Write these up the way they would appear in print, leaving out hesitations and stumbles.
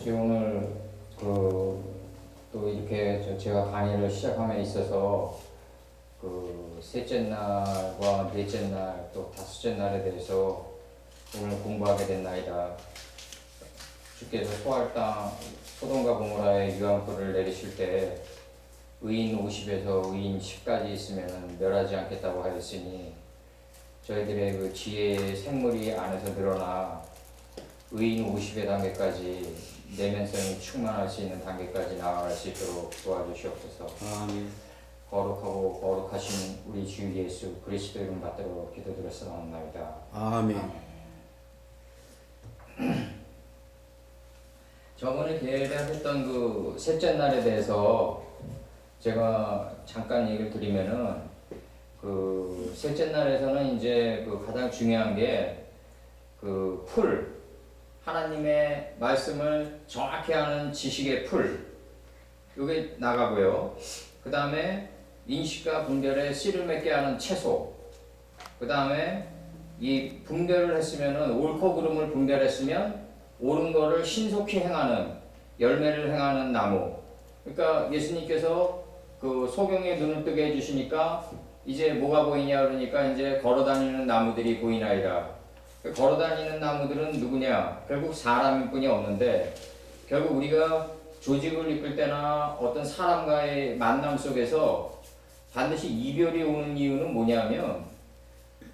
혹시 오늘 또 이렇게 제가 강의를 시작함에 있어서 셋째 날과 넷째 날 또 다섯째 날에 대해서 오늘 공부하게 됐나이다. 주께서 소할 땅 소돔과 고모라의 유황불을 내리실 때 의인 50에서 의인 10까지 있으면 멸하지 않겠다고 하였으니 저희들의 그 지혜의 생물이 안에서 늘어나 의인 50의 단계까지 내면성이 충만할 수 있는 단계까지 나아갈 수 있도록 도와주시옵소서. 아멘. 거룩하고 거룩하신 우리 주 예수 그리스도 이름 받들어 기도드렸사옵나이다. 아멘. 저번에 계략했던 그 셋째 날에 대해서 제가 잠깐 얘기를 드리면은 그 셋째 날에서는 이제 그 가장 중요한 게 그 풀, 하나님의 말씀을 정확히 아는 지식의 풀, 이게 나가고요. 그 다음에 인식과 분별에 씨를 맺게 하는 채소, 그 다음에 이 분별을 했으면은 옳고 그름을 분별했으면 옳은 거를 신속히 행하는 열매를 행하는 나무. 그러니까 예수님께서 그 소경의 눈을 뜨게 해주시니까 이제 뭐가 보이냐 그러니까 이제 걸어다니는 나무들이 보이나이다. 걸어다니는 나무들은 누구냐? 결국 사람일 뿐이 없는데 결국 우리가 조직을 이끌 때나 어떤 사람과의 만남 속에서 반드시 이별이 오는 이유는 뭐냐면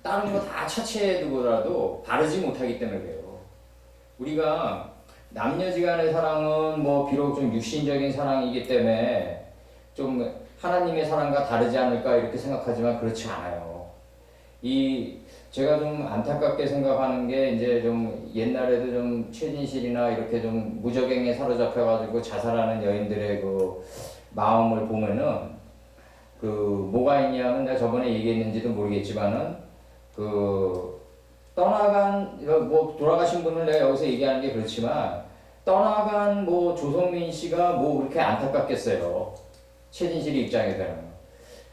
다른 거 다 차치해두고라도 바르지 못하기 때문에 그래요. 우리가 남녀지간의 사랑은 뭐 비록 좀 육신적인 사랑이기 때문에 좀 하나님의 사랑과 다르지 않을까 이렇게 생각하지만 그렇지 않아요. 제가 좀 안타깝게 생각하는 게 이제 좀 옛날에도 좀 최진실이나 이렇게 좀 무적행에 사로잡혀가지고 자살하는 여인들의 그 마음을 보면은 그 뭐가 있냐면 내가 저번에 얘기했는지도 모르겠지만은 떠나간 뭐 돌아가신 분을 내가 여기서 얘기하는 게 그렇지만 떠나간 뭐 조성민 씨가 뭐 그렇게 안타깝겠어요. 최진실 입장에서는.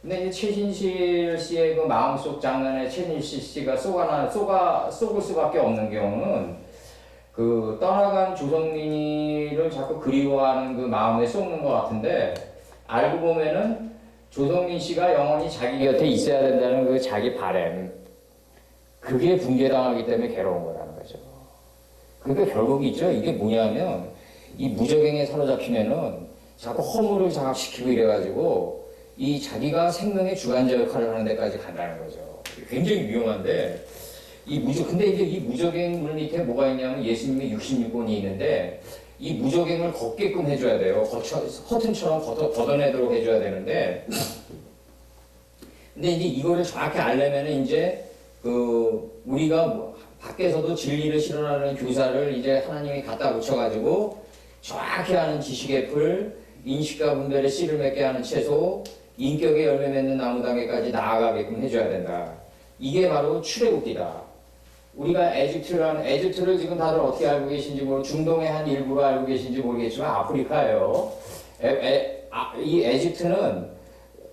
근데 이제 최진실 씨의 그 마음속 장난에 최진실 씨가 속을 수밖에 없는 경우는 그 떠나간 조성민이를 자꾸 그리워하는 그 마음에 속는 것 같은데 알고 보면은 조성민 씨가 영원히 자기 곁에 있어야 된다는 그 자기 바램, 그게 붕괴당하기 때문에 괴로운 거라는 거죠. 그러니까 결국 있죠. 이게 뭐냐면 이 무적행에 사로잡히면은 자꾸 허물을 자각시키고 이래가지고 이 자기가 생명의 주관자 역할을 하는 데까지 간다는 거죠. 굉장히 위험한데 근데 이제 이 무적행 물 밑에 뭐가 있냐면 예수님의 66권이 있는데 이 무적행을 걷게끔 해줘야 돼요. 허튼처럼 걷어내도록 해줘야 되는데 근데 이제 이거를 정확히 알려면은 이제 우리가 밖에서도 진리를 실현하는 교사를 이제 하나님이 갖다 붙여가지고 정확히 아는 지식의 풀, 인식과 분별의 씨를 맺게 하는 채소, 인격의 열매 맺는 나무 단계까지 나아가게끔 해줘야 된다. 이게 바로 출애굽기다. 우리가 에집트를 지금 다들 어떻게 알고 계신지 중동의 한 일부가 알고 계신지 모르겠지만 아프리카예요. 이 에집트는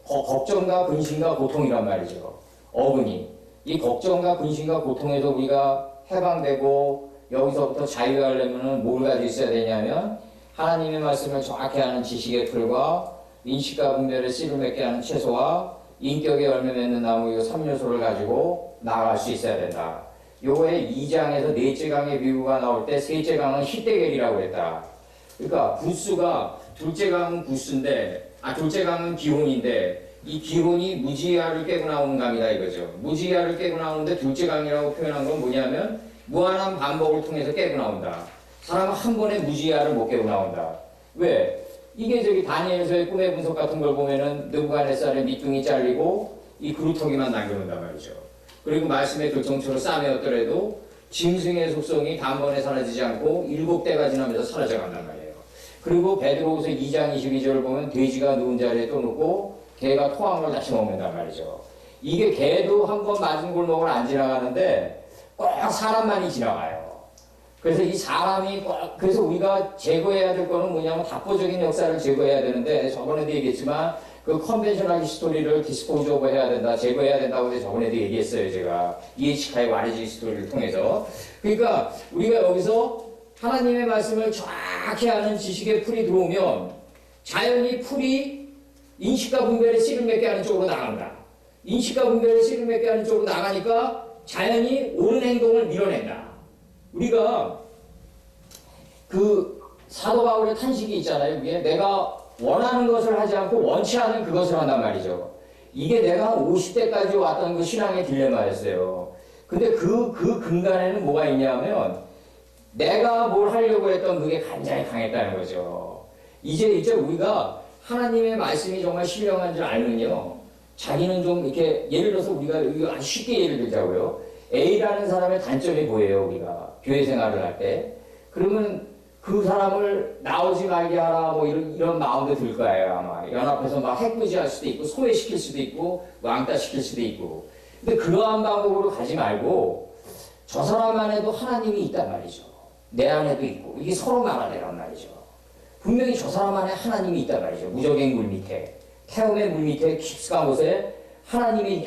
걱정과 근심과 고통이란 말이죠. 어근이. 이 걱정과 근심과 고통에서 우리가 해방되고 여기서부터 자유하려면 뭘 가지고 있어야 되냐면 하나님의 말씀을 정확히 아는 지식의 풀과 인식과 분별의 씨를 맺게 하는 채소와 인격의 열매 맺는 나무 이 3요소를 가지고 나아갈 수 있어야 된다. 요거에 2장에서 넷째 강의 비유가 나올 때 셋째 강은 히데겔이라고 했다. 그러니까 구스가 둘째 강은 구스인데 둘째 강은 기혼인데 이 기혼이 무지야를 깨고 나오는 강이다 이거죠. 무지야를 깨고 나오는데 둘째 강이라고 표현한 건 뭐냐면 무한한 반복을 통해서 깨고 나온다. 사람은 한 번에 무지야를 못 깨고 나온다. 왜? 이게 다니엘서의 꿈의 분석 같은 걸 보면은 느부갓네살의 밑둥이 잘리고 이 그루터기만 남겨놓는단 말이죠. 그리고 말씀의 교통처로 싸매었더라도 짐승의 속성이 단번에 사라지지 않고 7대가 지나면서 사라져간단 말이에요. 그리고 베드로후서 2장 22절을 보면 돼지가 누운 자리에 또 눕고 개가 토한 걸 다시 먹는단 말이죠. 이게 개도 한 번 맞은 골목을 안 지나가는데 꼭 사람만이 지나가요. 그래서 이 사람이 그래서 우리가 제거해야 될 거는 뭐냐면 답보적인 역사를 제거해야 되는데 저번에도 얘기했지만 그 컨벤셔널 히스토리를 디스포즈 오버 해야 된다, 제거해야 된다고 저번에도 얘기했어요. 제가 EH카의 와리지 히스토리를 통해서. 그러니까 우리가 여기서 하나님의 말씀을 정확히 아는 지식의 풀이 들어오면 자연히 풀이 인식과 분별의 씨를 맺게 하는 쪽으로 나간다. 인식과 분별의 씨를 맺게 하는 쪽으로 나가니까 자연히 옳은 행동을 밀어낸다. 우리가 그 사도 바울의 탄식이 있잖아요. 위에 내가 원하는 것을 하지 않고 원치 않은 그것을 한단 말이죠. 이게 내가 50대까지 왔던 그 신앙의 딜레마였어요. 근데 그 근간에는 뭐가 있냐면 내가 뭘 하려고 했던 그게 굉장히 강했다는 거죠. 이제 우리가 하나님의 말씀이 정말 신령한 줄 알면요. 자기는 좀 이렇게 예를 들어서 우리가 아주 쉽게 예를 들자고요. A라는 사람의 단점이 보여요. 우리가 교회 생활을 할 때. 그러면 그 사람을 나오지 말게 하라 뭐 이런 마음도 들 거예요. 아마 연합해서 막 해코지할 수도 있고 소외시킬 수도 있고 왕따시킬 수도 있고. 근데 그러한 방법으로 가지 말고 저 사람 안에도 하나님이 있단 말이죠. 내 안에도 있고 이게 서로 나가내란 말이죠. 분명히 저 사람 안에 하나님이 있단 말이죠. 무적의 물 밑에 태움의 물 밑에 깊숙한 곳에 하나님이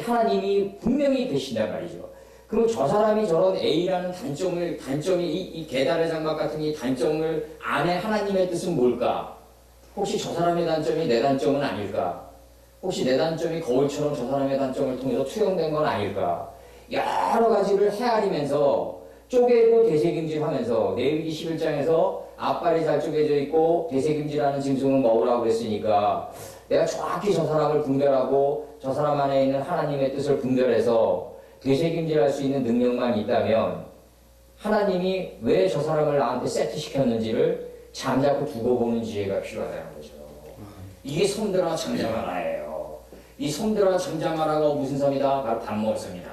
분명히 계신단 말이죠. 그럼 저 사람이 저런 A라는 단점이 이 계달의 장막 같은 이 단점을 안에 하나님의 뜻은 뭘까? 혹시 저 사람의 단점이 내 단점은 아닐까? 혹시 내 단점이 거울처럼 저 사람의 단점을 통해서 투영된 건 아닐까? 여러 가지를 헤아리면서 쪼개고 되새김질하면서 레위기 11장에서 앞발이 잘 쪼개져 있고 되새김질하는 짐승은 먹으라고 그랬으니까 내가 정확히 저 사람을 분별하고 저 사람 안에 있는 하나님의 뜻을 분별해서 되새김질할 수 있는 능력만 있다면 하나님이 왜 저 사람을 나한테 세트시켰는지를 잠자코 두고 보는 지혜가 필요하다는 거죠. 이게 섬들아 잠잠하라예요. 이 섬들아 잠잠하라가 무슨 섬이다? 바로 단모의 섬이다.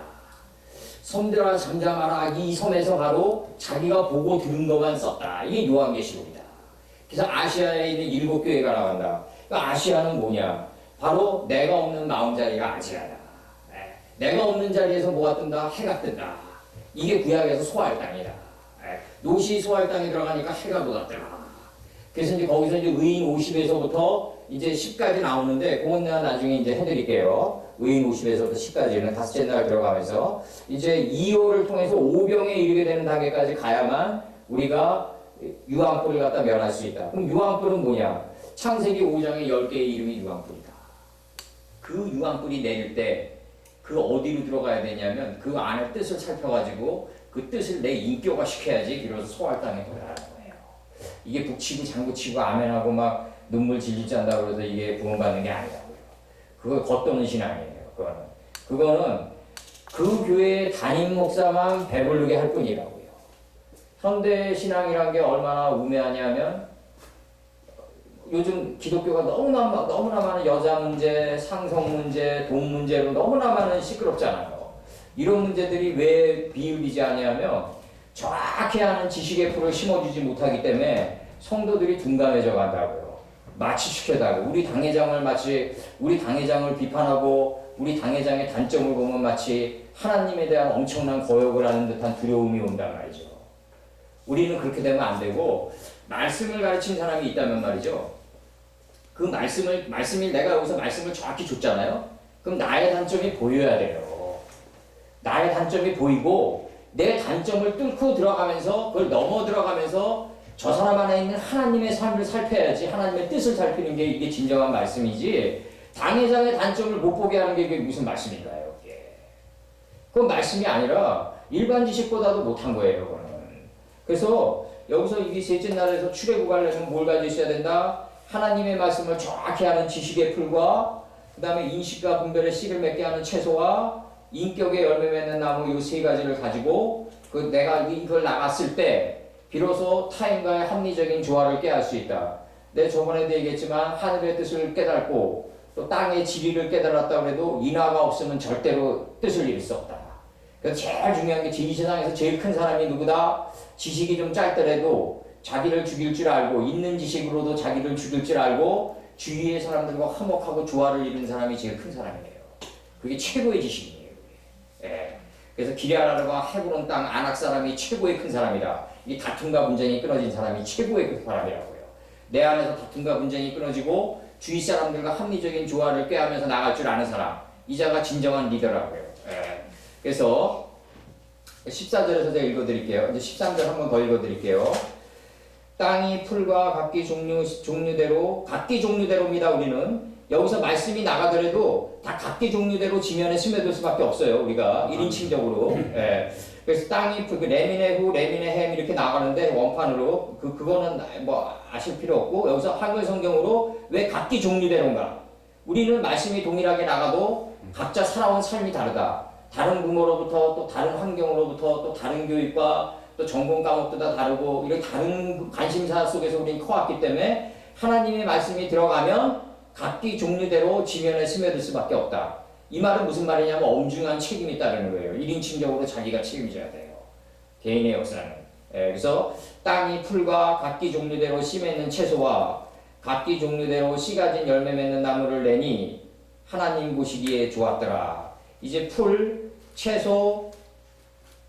섬들아 잠잠하라. 이 섬에서 바로 자기가 보고 들은 것만 썼다. 이게 요한계시록이다. 그래서 아시아에 있는 7교회가 나간다. 그러니까 아시아는 뭐냐? 바로 내가 없는 마음자리가 아시아다. 내가 없는 자리에서 뭐가 뜬다? 해가 뜬다. 이게 구약에서 소할 땅이다. 노시 소할 땅에 들어가니까 해가 돋았더라. 그래서 이제 거기서 이제 의인 50에서부터 이제 10까지 나오는데 그건 내가 나중에 이제 해드릴게요. 의인 50에서부터 10까지는 다섯째 날 들어가면서 이제 2호를 통해서 5병에 이르게 되는 단계까지 가야만 우리가 유황불을 갖다 면할 수 있다. 그럼 유황불은 뭐냐? 창세기 5장의 10개의 이름이 유황불이다. 그 유황불이 내릴 때 그 어디로 들어가야 되냐면 그 안에 뜻을 살펴가지고 그 뜻을 내 인격화 시켜야지 비로소 소할 땅에 들어가는 거예요. 이게 북치고 장구치고 아멘하고 막 눈물 질질 짠다고 해서 이게 구원받는 게 아니라고요. 그거 겉도는 신앙이에요. 그거는 그 교회의 담임 목사만 배부르게 할 뿐이라고요. 현대 신앙이란 게 얼마나 우매하냐면 요즘 기독교가 너무나 많은 여자 문제, 상성 문제, 돈 문제로 너무나 많은 시끄럽잖아요. 이런 문제들이 왜 비읍이지 않냐면 정확히 하는 지식의 풀을 심어주지 못하기 때문에 성도들이 둔감해져 간다고요. 마치 시켜다고 우리 당회장을 비판하고 우리 당회장의 단점을 보면 마치 하나님에 대한 엄청난 거역을 하는 듯한 두려움이 온단 말이죠. 우리는 그렇게 되면 안 되고 말씀을 가르친 사람이 있다면 말이죠. 그 말씀이 내가 여기서 말씀을 정확히 줬잖아요. 그럼 나의 단점이 보여야 돼요. 나의 단점이 보이고 내 단점을 뚫고 들어가면서 그걸 넘어 들어가면서 저 사람 안에 있는 하나님의 삶을 살펴야지 하나님의 뜻을 살피는 게 이게 진정한 말씀이지 당회장의 단점을 못 보게 하는 게 이게 무슨 말씀인가요? 이게. 그건 말씀이 아니라 일반 지식보다도 못한 거예요. 그거는. 그래서 여기서 이게 셋째 날에서 출애굽하려면 뭘 가지고 있어야 된다? 하나님의 말씀을 정확히 아는 지식의 풀과 그 다음에 인식과 분별의 씨를 맺게 하는 채소와 인격의 열매 맺는 나무 이 세 가지를 가지고 내가 이걸 나갔을 때 비로소 타인과의 합리적인 조화를 깨할 수 있다. 내 저번에도 얘기했지만 하늘의 뜻을 깨닫고 또 땅의 지리를 깨달았다고 해도 인화가 없으면 절대로 뜻을 이룰 수 없다. 그래서 제일 중요한 게 이 세상에서 제일 큰 사람이 누구다? 지식이 좀 짧더라도 자기를 죽일 줄 알고 있는 지식으로도 자기를 죽일 줄 알고 주위의 사람들과 화목하고 조화를 이룬 사람이 제일 큰 사람이에요. 그게 최고의 지식이에요. 예. 그래서 기레아라가 헤브론 땅 아낙 사람이 최고의 큰 사람이다. 이 다툼과 분쟁이 끊어진 사람이 최고의 큰 사람이라고요. 내 안에서 다툼과 분쟁이 끊어지고 주위 사람들과 합리적인 조화를 꾀하면서 나갈 줄 아는 사람, 이자가 진정한 리더라고요. 예. 그래서 14절에서 제가 읽어드릴게요. 이제 13절 한 번 더 읽어드릴게요. 땅이 풀과 각기 종류대로 각기 종류대로입니다. 우리는 여기서 말씀이 나가더라도 다 각기 종류대로 지면에 스며들 수밖에 없어요. 우리가 1인칭적으로. 예. 그래서 땅이 그 레미네후, 레미네햄 이렇게 나가는데 원판으로 그거는 뭐 아실 필요 없고 여기서 한글 성경으로 왜 각기 종류대로인가? 우리는 말씀이 동일하게 나가도 각자 살아온 삶이 다르다. 다른 부모로부터 또 다른 환경으로부터 또 다른 교육과 또 전공 과목도 다 다르고 이런 다른 관심사 속에서 우리는 커왔기 때문에 하나님의 말씀이 들어가면 각기 종류대로 지면에 스며들 수밖에 없다. 이 말은 무슨 말이냐면 엄중한 책임이 따르는 거예요. 1인칭적으로 자기가 책임져야 돼요. 개인의 역사는. 그래서 땅이 풀과 각기 종류대로 씨 맺는 채소와 각기 종류대로 씨 가진 열매 맺는 나무를 내니 하나님 보시기에 좋았더라. 이제 풀, 채소,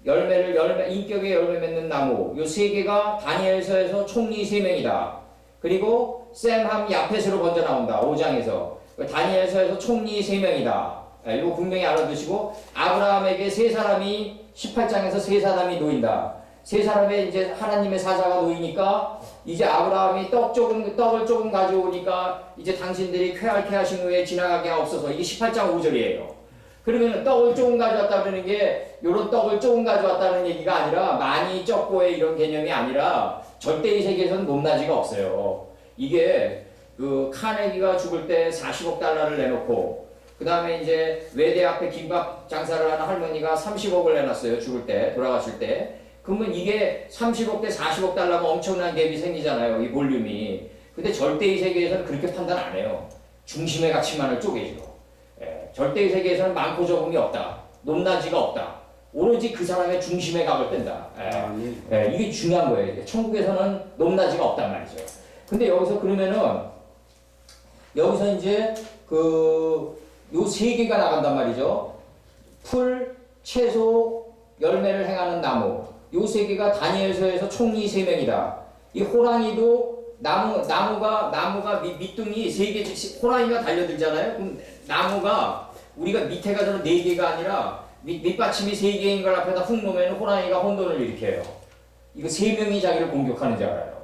인격의 열매 맺는 나무 요 세 개가 다니엘서에서 총리 3명이다. 그리고 셈함 야펫으로 먼저 나온다. 5장에서. 다니엘서에서 총리 3명이다. 이거 분명히 알아두시고 아브라함에게 3사람이 18장에서 3사람이 놓인다. 3사람의 이제 하나님의 사자가 놓이니까 이제 아브라함이 떡을 조금 가져오니까 이제 당신들이 쾌활케 하신 후에 지나가게 하옵소서. 이게 18장 5절이에요. 그러면 떡을 조금 가져왔다는 게 요런 떡을 조금 가져왔다는 얘기가 아니라 많이 적고의 이런 개념이 아니라 절대의 세계에서는 높낮이가 없어요. 이게 그 카네기가 죽을 때 40억 달러를 내놓고 그 다음에 이제 외대 앞에 김밥 장사를 하는 할머니가 30억을 내놨어요. 죽을 때, 돌아가실 때. 그러면 이게 30억 대 40억 달러면 엄청난 갭이 생기잖아요. 이 볼륨이. 근데 절대의 세계에서는 그렇게 판단 안 해요. 중심의 가치만을 쪼개죠. 절대의 세계에서는 많고 적음이 없다. 높낮이가 없다. 오로지 그 사람의 중심의 값을 뺀다. 이게 중요한 거예요. 천국에서는 높낮이가 없단 말이죠. 근데 여기서 그러면은 여기서 이제 요 3개가 나간단 말이죠. 풀, 채소, 열매를 행하는 나무. 요 3개가 다니엘서에서 총리 3명이다. 이 호랑이도 나무가 밑둥이 3개, 호랑이가 달려들잖아요. 그럼 나무가 우리가 밑에가 저는 4개가 아니라 밑받침이 3개인 걸 앞에다 훅 놓으면 호랑이가 혼돈을 일으켜요. 이거 3명이 자기를 공격하는 줄 알아요.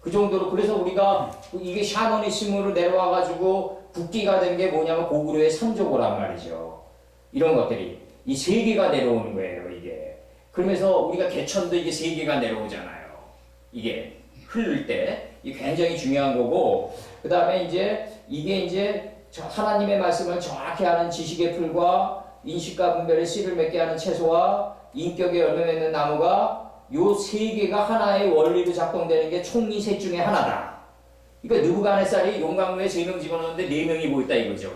그 정도로. 그래서 우리가 이게 샤머니즘으로 내려와가지고 국기가 된 게 뭐냐면 고구려의 삼조고란 말이죠. 이런 것들이 이 3개가 내려오는 거예요. 이게. 그러면서 우리가 개천도 이게 3개가 내려오잖아요. 이게 흐를 때 이게 굉장히 중요한 거고, 그 다음에 이제 이게 이제 하나님의 말씀을 정확히 아는 지식의 풀과 인식과 분별의 씨를 맺게 하는 채소와 인격의 열매 맺는 나무가 요 3개가 하나의 원리로 작동되는 게 총리 셋 중에 하나다. 그러니까 느부갓네살이 용광로에 3명 집어넣는데 4명이 모였다 이거죠.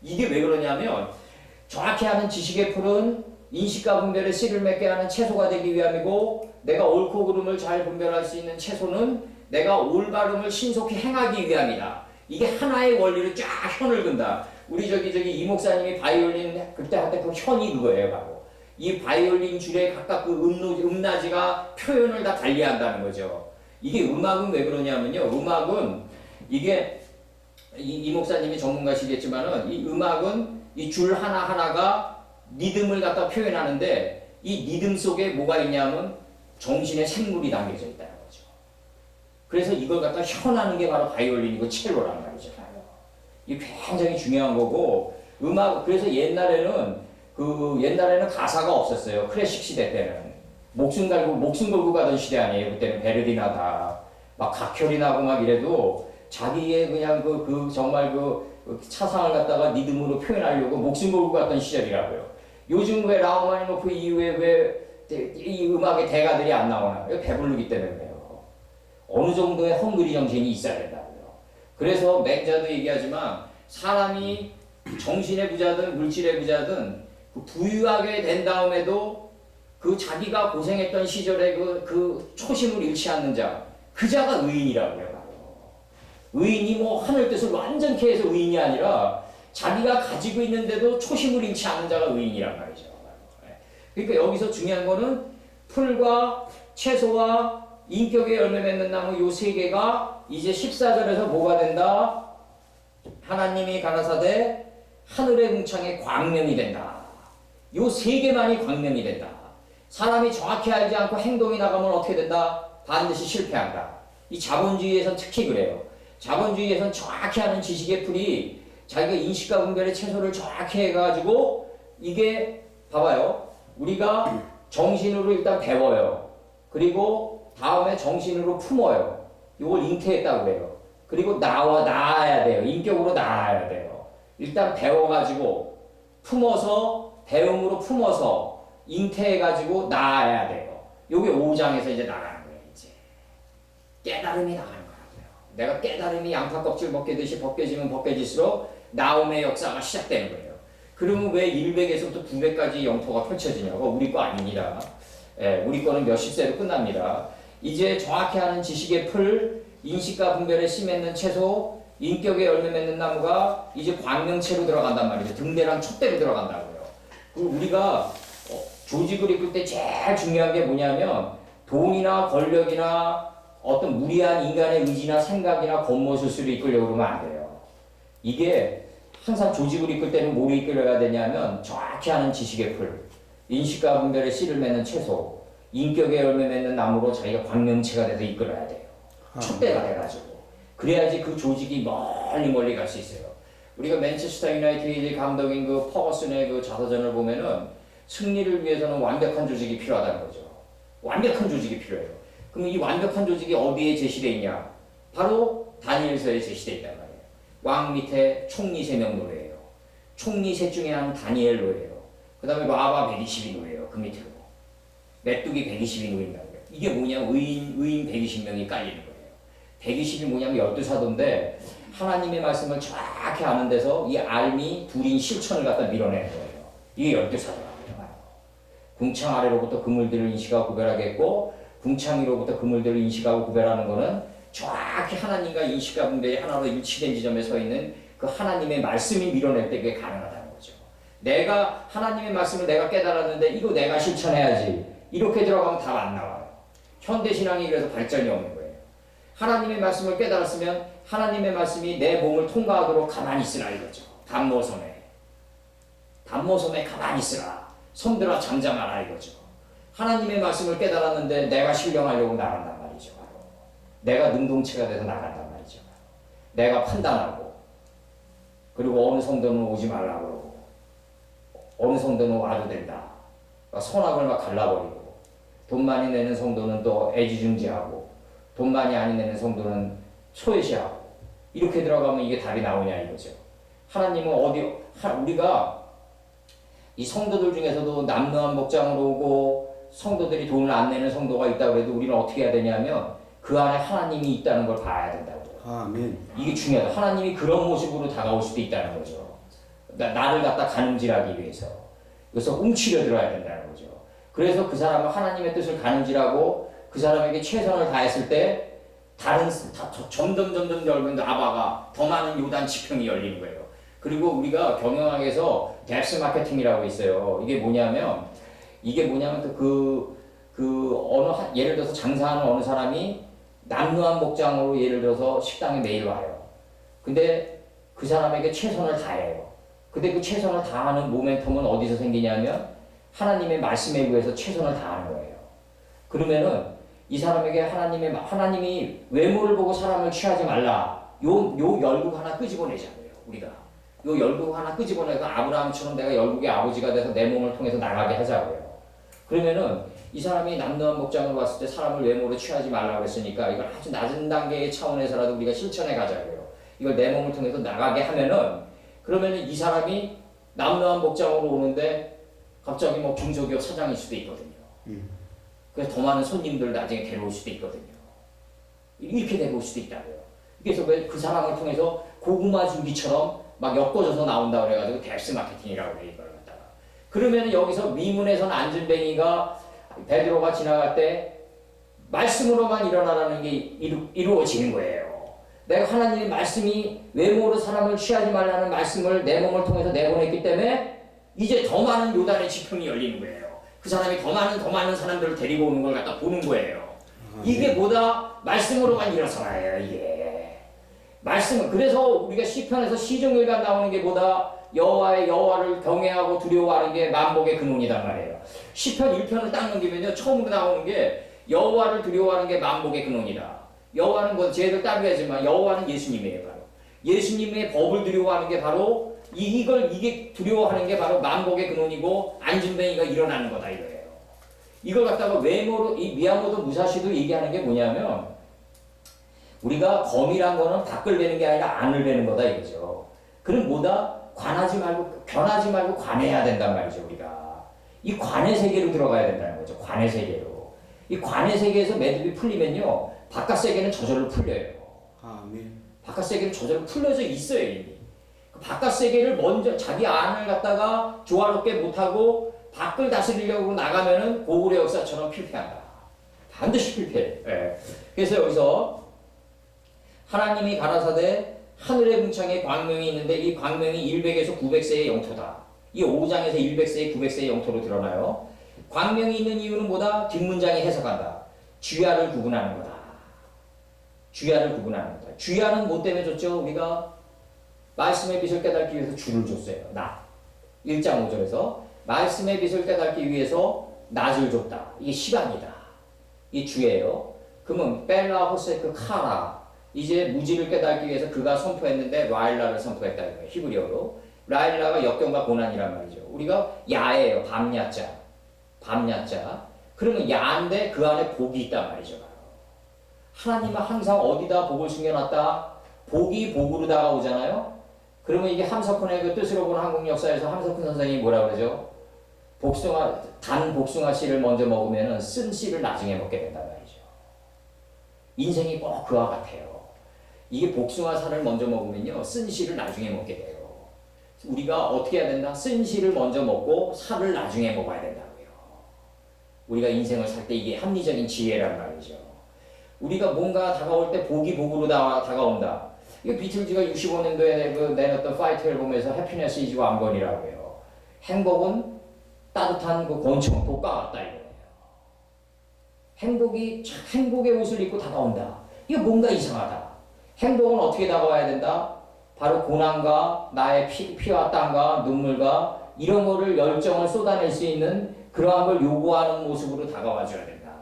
이게 왜 그러냐면 정확히 아는 지식의 풀은 인식과 분별의 씨를 맺게 하는 채소가 되기 위함이고, 내가 옳고 그름을 잘 분별할 수 있는 채소는 내가 올바름을 신속히 행하기 위함이다. 이게 하나의 원리로 쫙 현을 긋는다. 우리 이 목사님이 바이올린 그때 할 때 그 현이 그거예요, 바로. 이 바이올린 줄에 각각 그 음낮이가 표현을 다 달리한다는 거죠. 이게 음악은 왜 그러냐면요. 음악은 이게 이 목사님이 전문가시겠지만은 이 음악은 이 줄 하나하나가 리듬을 갖다 표현하는데 이 리듬 속에 뭐가 있냐면 정신의 생물이 담겨져 있다는 거죠. 그래서 이걸 갖다 현하는 게 바로 바이올린이고 첼로란 말이죠. 이게 굉장히 중요한 거고, 음악, 그래서 옛날에는 가사가 없었어요. 클래식 시대 때는. 목숨 걸고 가던 시대 아니에요. 그때는 베르디나다. 막 각혈이 나고 막 이래도 자기의 그냥 정말 차상을 갖다가 리듬으로 표현하려고 목숨 걸고 갔던 시절이라고요. 요즘 왜 라흐마니노프 이후에 왜 이 음악의 대가들이 안 나오나? 배부르기 때문에 그래요. 어느 정도의 헝그리 정신이 있어야 된다고요. 그래서 맹자도 얘기하지만 사람이 정신의 부자든 물질의 부자든 부유하게 된 다음에도 자기가 고생했던 시절에 그 초심을 잃지 않는 자, 그 자가 의인이라고 해요. 의인이 뭐 하늘 뜻을 완전케 해서 의인이 아니라 자기가 가지고 있는데도 초심을 잃지 않는 자가 의인이란 말이죠. 그러니까 여기서 중요한 거는 풀과 채소와 인격의 열매 맺는 나무 요 3개가 이제 14절에서 뭐가 된다? 하나님이 가라사대 하늘의 궁창에 광명이 된다. 요 3개만이 광명이 된다. 사람이 정확히 알지 않고 행동이 나가면 어떻게 된다? 반드시 실패한다. 이 자본주의에선 특히 그래요. 자본주의에선 정확히 하는 지식의 풀이 자기가 인식과 분별의 채소를 정확히 해가지고 이게 봐봐요. 우리가 정신으로 일단 배워요. 그리고 다음에 정신으로 품어요. 이걸 잉태했다고 그래요. 그리고 나아야 돼요. 인격으로 나아야 돼요. 일단 배워가지고 품어서 배움으로 품어서 잉태해가지고 나아야 돼요. 요게 5장에서 이제 나가는 거예요. 이제 깨달음이 나가는 거라고요. 내가 깨달음이 양파 껍질 벗기듯이 벗겨지면 벗겨질수록 나옴의 역사가 시작되는 거예요. 그러면 왜 100에서부터 900까지 영토가 펼쳐지냐고? 우리 거 아닙니다. 예, 우리 거는 몇십 세로 끝납니다. 이제 정확히 하는 지식의 풀, 인식과 분별에 씨 맺는 채소, 인격에 열매 맺는 나무가 이제 광명체로 들어간단 말이죠. 등대랑 촛대로 들어간다고요. 그리고 우리가 조직을 이끌 때 제일 중요한 게 뭐냐면 돈이나 권력이나 어떤 무리한 인간의 의지나 생각이나 겉모술수로 이끌려고 그러면 안 돼요. 이게 항상 조직을 이끌 때는 뭐로 이끌어야 되냐면 정확히 하는 지식의 풀, 인식과 분별에 씨를 맺는 채소, 인격에 열매 맺는 나무로 자기가 광명체가 돼서 이끌어야 돼요. 촛대가 돼가지고. 그래야지 그 조직이 멀리 갈 수 있어요. 우리가 맨체스터 유나이티드 감독인 그 퍼거슨의 그 자서전을 보면은 승리를 위해서는 완벽한 조직이 필요하다는 거죠. 완벽한 조직이 필요해요. 그럼 이 완벽한 조직이 어디에 제시되어 있냐? 바로 다니엘서에 제시되어 있단 말이에요. 왕 밑에 총리 3명 노예예요. 총리 셋 중에 한 다니엘 노예예요. 그 다음에 라바 120이 노예예요. 그 밑으로. 메뚜기 120이 노예인다고요. 이게 뭐냐? 의인 120명이 깔리는 거예요. 120이 뭐냐면 12사도인데 하나님의 말씀을 정확히 아는 데서 이 알미 둘인 실천을 갖다 밀어내는 거예요. 이게 12사도라고요. 궁창 아래로부터 그물들을 인식하고 구별하겠고 궁창 위로부터 그물들을 인식하고 구별하는 거는 정확히 하나님과 인식과 분별이 하나로 일치된 지점에 서 있는 그 하나님의 말씀이 밀어낼 때 그게 가능하다는 거죠. 내가 하나님의 말씀을 내가 깨달았는데 이거 내가 실천해야지. 이렇게 들어가면 답 안 나와요. 현대신앙이 그래서 발전이 없는 거예요. 하나님의 말씀을 깨달았으면 하나님의 말씀이 내 몸을 통과하도록 가만히 있으라 이거죠. 담모섬에 가만히 있으라. 손들어 잠잠하라 이거죠. 하나님의 말씀을 깨달았는데 내가 신령하려고 나간단 말이죠. 바로. 내가 능동체가 돼서 나간단 말이죠. 바로. 내가 판단하고 그리고 어느 성도는 오지 말라고 그러고 어느 성도는 와도 된다. 선악을 막 갈라버리고 돈 많이 내는 성도는 또 애지중지하고 돈 많이 안 내는 성도는 소외시하고 이렇게 들어가면 이게 답이 나오냐 이거죠. 하나님은 우리가 이 성도들 중에서도 남루한 목장으로 오고 성도들이 돈을 안 내는 성도가 있다고 해도 우리는 어떻게 해야 되냐면 그 안에 하나님이 있다는 걸 봐야 된다고요. 아멘. 이게 중요하다. 하나님이 그런 모습으로 다가올 수도 있다는 거죠. 나를 갖다 가늠질하기 위해서. 그래서 움츠려 들어야 된다는 거죠. 그래서 그 사람은 하나님의 뜻을 가늠질하고 그 사람에게 최선을 다했을 때 점점 열면 아바가 더 많은 요단 지평이 열리는 거예요. 그리고 우리가 경영학에서 뎁스 마케팅이라고 있어요. 이게 뭐냐면 예를 들어서 장사하는 어느 사람이 남루한 목장으로 예를 들어서 식당에 매일 와요. 근데 그 사람에게 최선을 다해요. 근데 그 최선을 다하는 모멘텀은 어디서 생기냐면 하나님의 말씀에 의해서 최선을 다하는 거예요. 그러면은 이 사람에게 하나님이 외모를 보고 사람을 취하지 말라. 요 열국 하나 끄집어내자고요. 우리가. 요 열국 하나 끄집어내서 아브라함처럼 내가 열국의 아버지가 돼서 내 몸을 통해서 나가게 하자고요. 그러면은 이 사람이 남루한 목장으로 왔을 때 사람을 외모로 취하지 말라고 했으니까 이걸 아주 낮은 단계의 차원에서라도 우리가 실천해 가자고요. 이걸 내 몸을 통해서 나가게 하면은 그러면은 이 사람이 남루한 목장으로 오는데 갑자기 뭐 중소기업 사장일 수도 있거든요. 그래서 더 많은 손님들 나중에 데려올 수도 있거든요. 이렇게 데려올 수도 있다고요. 그래서 그 사람을 통해서 고구마 줄기처럼 막 엮어져서 나온다 그래가지고 뎁스 마케팅이라고 그래 이걸 갖다가. 그러면 여기서 미문에서는 안전뱅이가 베드로가 지나갈 때 말씀으로만 일어나라는 게 이루어지는 거예요. 내가 하나님의 말씀이 외모로 사람을 취하지 말라는 말씀을 내 몸을 통해서 내보냈기 때문에 이제 더 많은 요단의 지평이 열리는 거예요. 그 사람이 더 많은 사람들을 데리고 오는 걸 갖다 보는 거예요. 이게 뭐다? 말씀으로만 일어서나요, 이게. 말씀은, 그래서 우리가 시편에서 시종일관 나오는 게 뭐다? 여호와를 경외하고 두려워하는 게 만복의 근원이단 말이에요. 시편 1편을 딱 넘기면요, 처음으로 나오는 게 여호와를 두려워하는 게 만복의 근원이다. 여호와는 뭐 쟤들 따르야지만 여호와는 예수님이에요. 바로 예수님의 법을 두려워하는 게 바로 이게 두려워하는 게 바로 만복의 근원이고 안진뱅이가 일어나는 거다 이거예요. 이걸 갖다가 외모로 이 미야모토 무사시도 얘기하는 게 뭐냐면 우리가 검이란 거는 밖을 베는 게 아니라 안을 베는 거다 이거죠. 그럼 뭐다? 관하지 말고 견하지 말고 관해야 된단 말이죠. 우리가 이 관의 세계로 들어가야 된다는 거죠. 관의 세계로. 이 관의 세계에서 매듭이 풀리면요 바깥 세계는 저절로 풀려요. 아멘. 바깥 세계는 저절로 풀려져 있어요 이미. 그 바깥 세계를 먼저 자기 안을 갖다가 조화롭게 못하고 밖을 다스리려고 나가면은 고구려 역사처럼 필패한다. 반드시 필패해. 예. 그래서 여기서 하나님이 가라사대 하늘의 궁창에 광명이 있는데 이 광명이 100에서 900세의 영토다. 이 5장에서 100세의 900세의 영토로 드러나요. 광명이 있는 이유는 뭐다? 뒷문장이 해석한다. 주야를 구분하는 거다. 주야를 구분하는 거다. 주야는 뭐 때문에 줬죠? 우리가 말씀의 빛을 깨닫기 위해서 주를 줬어요. 낮. 1장 5절에서 말씀의 빛을 깨닫기 위해서 낮을 줬다. 이게 시간이다. 이게 주예요. 그러면 벨라 호세크 카라 이제 무지를 깨닫기 위해서 그가 선포했는데 라일라를 선포했다는 거예요. 히브리어로. 라일라가 역경과 고난이란 말이죠. 우리가 야예요. 밤야자. 밤야자. 그러면 야인데 그 안에 복이 있단 말이죠. 하나님은 항상 어디다 복을 숨겨놨다? 복이 복으로 다가오잖아요. 그러면 이게 함석훈의 그 뜻으로 보는 한국 역사에서 함석훈 선생님이 뭐라 그러죠? 단 복숭아 씨를 먼저 먹으면 쓴 씨를 나중에 먹게 된단 말이죠. 인생이 꼭 그와 같아요. 이게 복숭아 살을 먼저 먹으면요 쓴 씨를 나중에 먹게 돼요. 우리가 어떻게 해야 된다? 쓴 씨를 먼저 먹고 살을 나중에 먹어야 된다고요. 우리가 인생을 살 때 이게 합리적인 지혜란 말이죠. 우리가 뭔가 다가올 때 복이 복으로 다가온다. 이거 비틀즈가 65년도에 내놨던 파이트 앨범에서 해피니스 이즈 완번이라고 해요. 행복은 따뜻한 그 권총, 복과 같다 이거예요. 행복의 옷을 입고 다가온다. 이거 뭔가 이상하다. 행복은 어떻게 다가와야 된다? 바로 고난과 나의 피와 땀과 눈물과 이런 거를 열정을 쏟아낼 수 있는 그러한 걸 요구하는 모습으로 다가와 줘야 된다.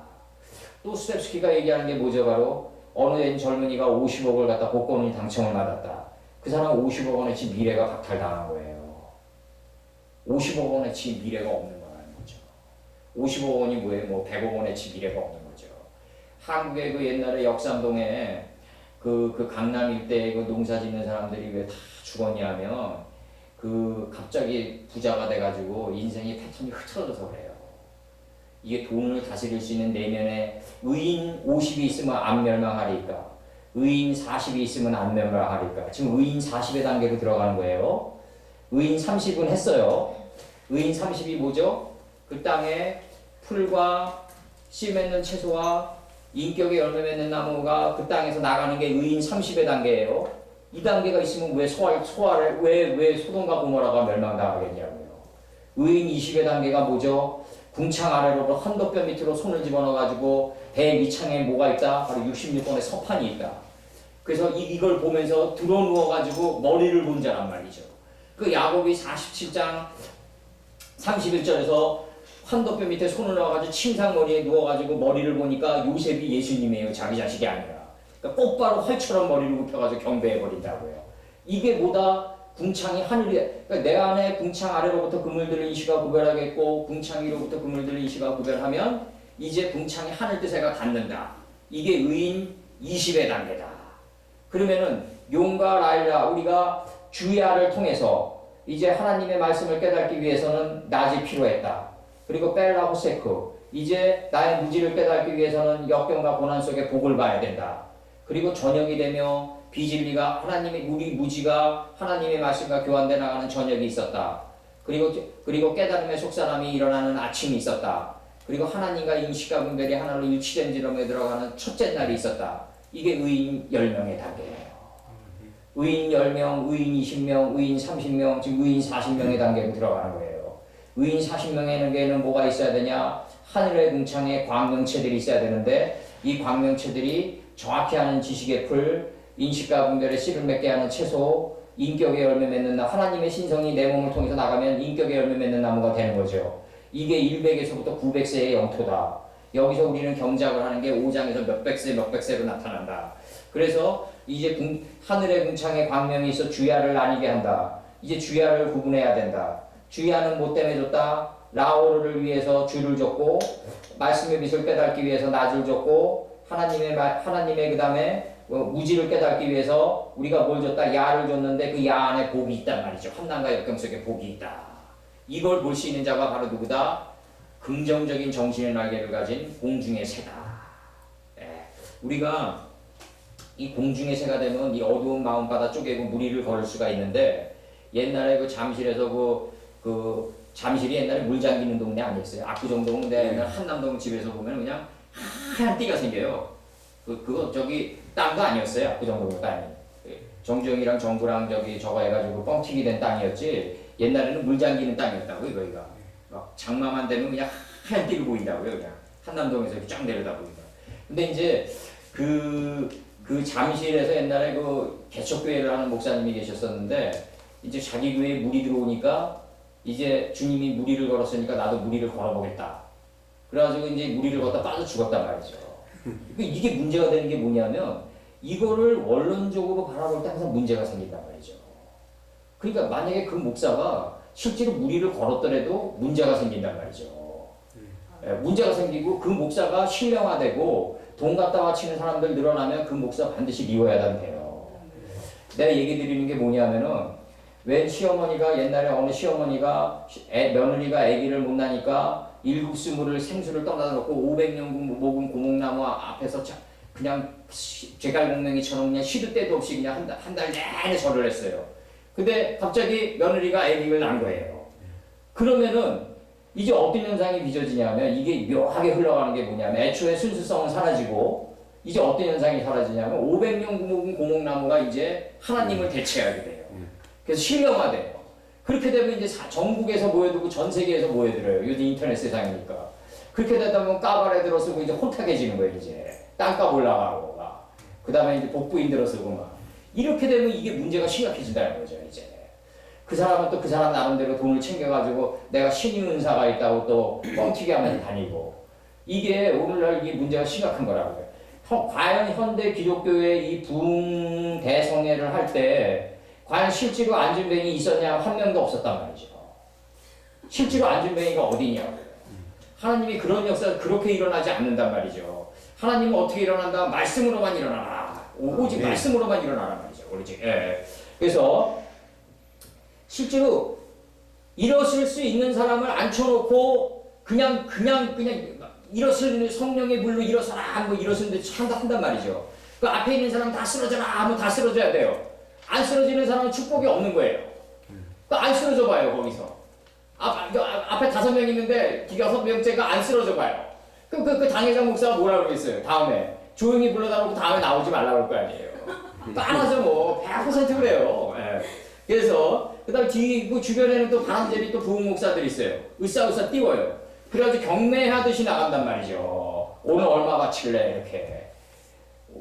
또 스텝스키가 얘기하는 게 뭐죠? 바로 어느 젊은이가 50억을 갖다 복권이 당첨을 받았다. 그 사람은 50억 원어치 미래가 박탈당한 거예요. 50억 원어치 미래가 없는 거라는 거죠. 50억 원이 뭐예요? 뭐 100억 원어치 미래가 없는 거죠. 한국의 그 옛날에 역삼동에 그 강남 일대에 그 농사 짓는 사람들이 왜 다 죽었냐면 그 갑자기 부자가 돼가지고 인생의 패턴이 흐트러져서 그래요. 이게 돈을 다스릴 수 있는 내면에 의인 50이 있으면 안 멸망하리까? 의인 40이 있으면 안 멸망하리까? 지금 의인 40의 단계로 들어가는 거예요. 의인 30은 했어요. 의인 30이 뭐죠? 그 땅에 풀과 씨 맺는 채소와 인격의 열매 맺는 나무가 그 땅에서 나가는 게 의인 30의 단계예요. 이 단계가 있으면 왜 소돔과 고모라가 멸망당하겠냐고요. 의인 20의 단계가 뭐죠? 궁창 아래로 헌덕뼈 밑으로 손을 집어넣어가지고 배 밑창에 뭐가 있다? 바로 66번의 서판이 있다. 그래서 이걸 보면서 들어 누워가지고 머리를 본 자란 말이죠. 그 야곱이 47장 31절에서 헌덕뼈 밑에 손을 넣어가지고 침상머리에 누워가지고 머리를 보니까 요셉이 예수님이에요. 자기 자식이 아니라. 그러니까 꽃바로 활처럼 머리를 굽혀가지고 경배해버린다고요. 이게 뭐다? 궁창이 하늘에, 그러니까 내 안에 궁창 아래로부터 그물들을 이시가 구별하겠고 궁창 위로부터 그물들을 이시가 구별하면 이제 궁창이 하늘 뜻에가 닿는다. 이게 의인 20의 단계다. 그러면은 용과 라일라 우리가 주야를 통해서 이제 하나님의 말씀을 깨닫기 위해서는 낮이 필요했다. 그리고 벨라 호세크 이제 나의 무지를 깨닫기 위해서는 역경과 고난 속에 복을 봐야 된다. 그리고 저녁이 되며 비진리가 우리 무지가 하나님의 말씀과 교환돼 나가는 저녁이 있었다. 그리고 깨달음의 속사람이 일어나는 아침이 있었다. 그리고 하나님과 인식과 분별이 하나로 일치된 지름에 들어가는 첫째 날이 있었다. 이게 의인 10명의 단계예요. 의인 10명, 의인 20명, 의인 30명, 지금 의인 40명의 단계로 들어가는 거예요. 의인 40명에는 뭐가 있어야 되냐? 하늘의 궁창에 광명체들이 있어야 되는데 이 광명체들이 정확히 하는 지식의 풀, 인식과 분별의 씨를 맺게 하는 채소, 인격의 열매 맺는 나무, 하나님의 신성이 내 몸을 통해서 나가면 인격의 열매 맺는 나무가 되는 거죠. 이게 100에서부터 900세의 영토다. 여기서 우리는 경작을 하는 게 5장에서 몇백 세, 몇백 세로 나타난다. 그래서 이제 하늘의 궁창에 광명이 있어 주야를 나뉘게 한다. 이제 주야를 구분해야 된다. 주야는 뭐 때문에 줬다? 라오르를 위해서 주를 줬고, 말씀의 빛을 깨닫기 위해서 낮을 줬고, 하나님의 그 다음에 무지를 깨닫기 위해서 우리가 뭘 줬다? 야를 줬는데 그 야 안에 복이 있단 말이죠. 환난과 역경 속에 복이 있다. 이걸 볼 수 있는 자가 바로 누구다? 긍정적인 정신의 날개를 가진 공중의 새다. 예. 우리가 이 공중의 새가 되면 이 어두운 마음바다 쪼개고 무리를 걸을 수가 있는데, 옛날에 그 잠실에서 그 잠실이 옛날에 물 잠기는 동네 아니었어요. 압구정동은 내 한남동 집에서 보면 그냥 하얀 띠가 생겨요. 그거 저기 땅도 아니었어요. 압구정동 땅이. 정주영이랑 정부랑 저거 해가지고 뻥튀기 된 땅이었지. 옛날에는 물 잠기는 땅이었다고요, 거기가. 막 장마만 되면 그냥 하얀 띠를 보인다고요, 그냥. 한남동에서 이렇게 쫙 내려다 보니까. 근데 이제 그 잠실에서 옛날에 그 개척교회를 하는 목사님이 계셨었는데, 이제 자기 교회에 물이 들어오니까 이제 주님이 무리를 걸었으니까 나도 무리를 걸어보겠다. 그래가지고 이제 무리를 걷다 빠져 죽었단 말이죠. 이게 문제가 되는 게 뭐냐면, 이거를 원론적으로 바라볼 때 항상 문제가 생긴단 말이죠. 그러니까 만약에 그 목사가 실제로 무리를 걸었더라도 문제가 생긴단 말이죠. 문제가 생기고 그 목사가 신령화되고 돈 갖다 바치는 사람들 늘어나면 그 목사 반드시 미워야 돼요. 내가 얘기 드리는 게 뭐냐면은, 웬 시어머니가 옛날에 어느 시어머니가 며느리가 아기를 못 낳으니까 일국수물을 생수를 떠다 놓고 500년 먹은 고목나무 앞에서 그냥 제갈공명이처럼 그냥 시도 때도 없이 그냥 한 달 내내 절을 했어요. 근데 갑자기 며느리가 아기를 낳은 거예요. 그러면은 이제 어떤 현상이 빚어지냐면, 이게 묘하게 흘러가는 게 뭐냐면, 애초에 순수성은 사라지고 이제 어떤 현상이 사라지냐면 500년 먹은 고목나무가 이제 하나님을 대체하게 돼요. 그래서 신령화돼요. 그렇게 되면 이제 전국에서 모여들고 전 세계에서 모여들어요. 요즘 인터넷 세상이니까. 그렇게 되다 보면 까발에 들어서고 이제 혼탁해지는 거예요, 이제. 땅값 올라가고 막. 그 다음에 이제 복부인 들어서고 막. 이렇게 되면 이게 문제가 심각해진다는 거죠, 이제. 그 사람은 또 그 사람 나름대로 돈을 챙겨가지고 내가 신의 은사가 있다고 또 뻥튀기 하면서 다니고. 이게 오늘날 이게 문제가 심각한 거라고요. 과연 현대 기독교의 이 부흥 대성회를 할 때 과연 실제로 안전뱅이 있었냐? 한 명도 없었단 말이죠. 실제로 안전뱅이가 어디냐고요. 하나님이 그런 역사가 그렇게 일어나지 않는단 말이죠. 하나님은 어떻게 일어난다? 말씀으로만 일어나라. 오직 말씀으로만 일어나란 말이죠. 오직. 예. 그래서 실제로 일어설 수 있는 사람을 앉혀놓고 그냥 일어설 성령의 불로 일어서라 뭐 일어서는데 한단 말이죠. 그 앞에 있는 사람 다 쓰러져라 하면 다 쓰러져야 돼요. 안 쓰러지는 사람은 축복이 없는 거예요. 안 쓰러져 봐요, 거기서. 앞에 5명 있는데, 기가 6명째가 안 쓰러져 봐요. 그 당회장 목사가 뭐라 그러겠어요, 다음에. 조용히 불러다 놓고 다음에 나오지 말라고 그럴 거 아니에요. 뻔하죠, 뭐. 100% 그래요. 예. 그래서, 그 다음에 그 주변에는 또 바람잡이 또 부흥 목사들이 있어요. 으쌰으쌰 띄워요. 그래가지고 경매하듯이 나간단 말이죠. 오늘 얼마 바칠래, 이렇게.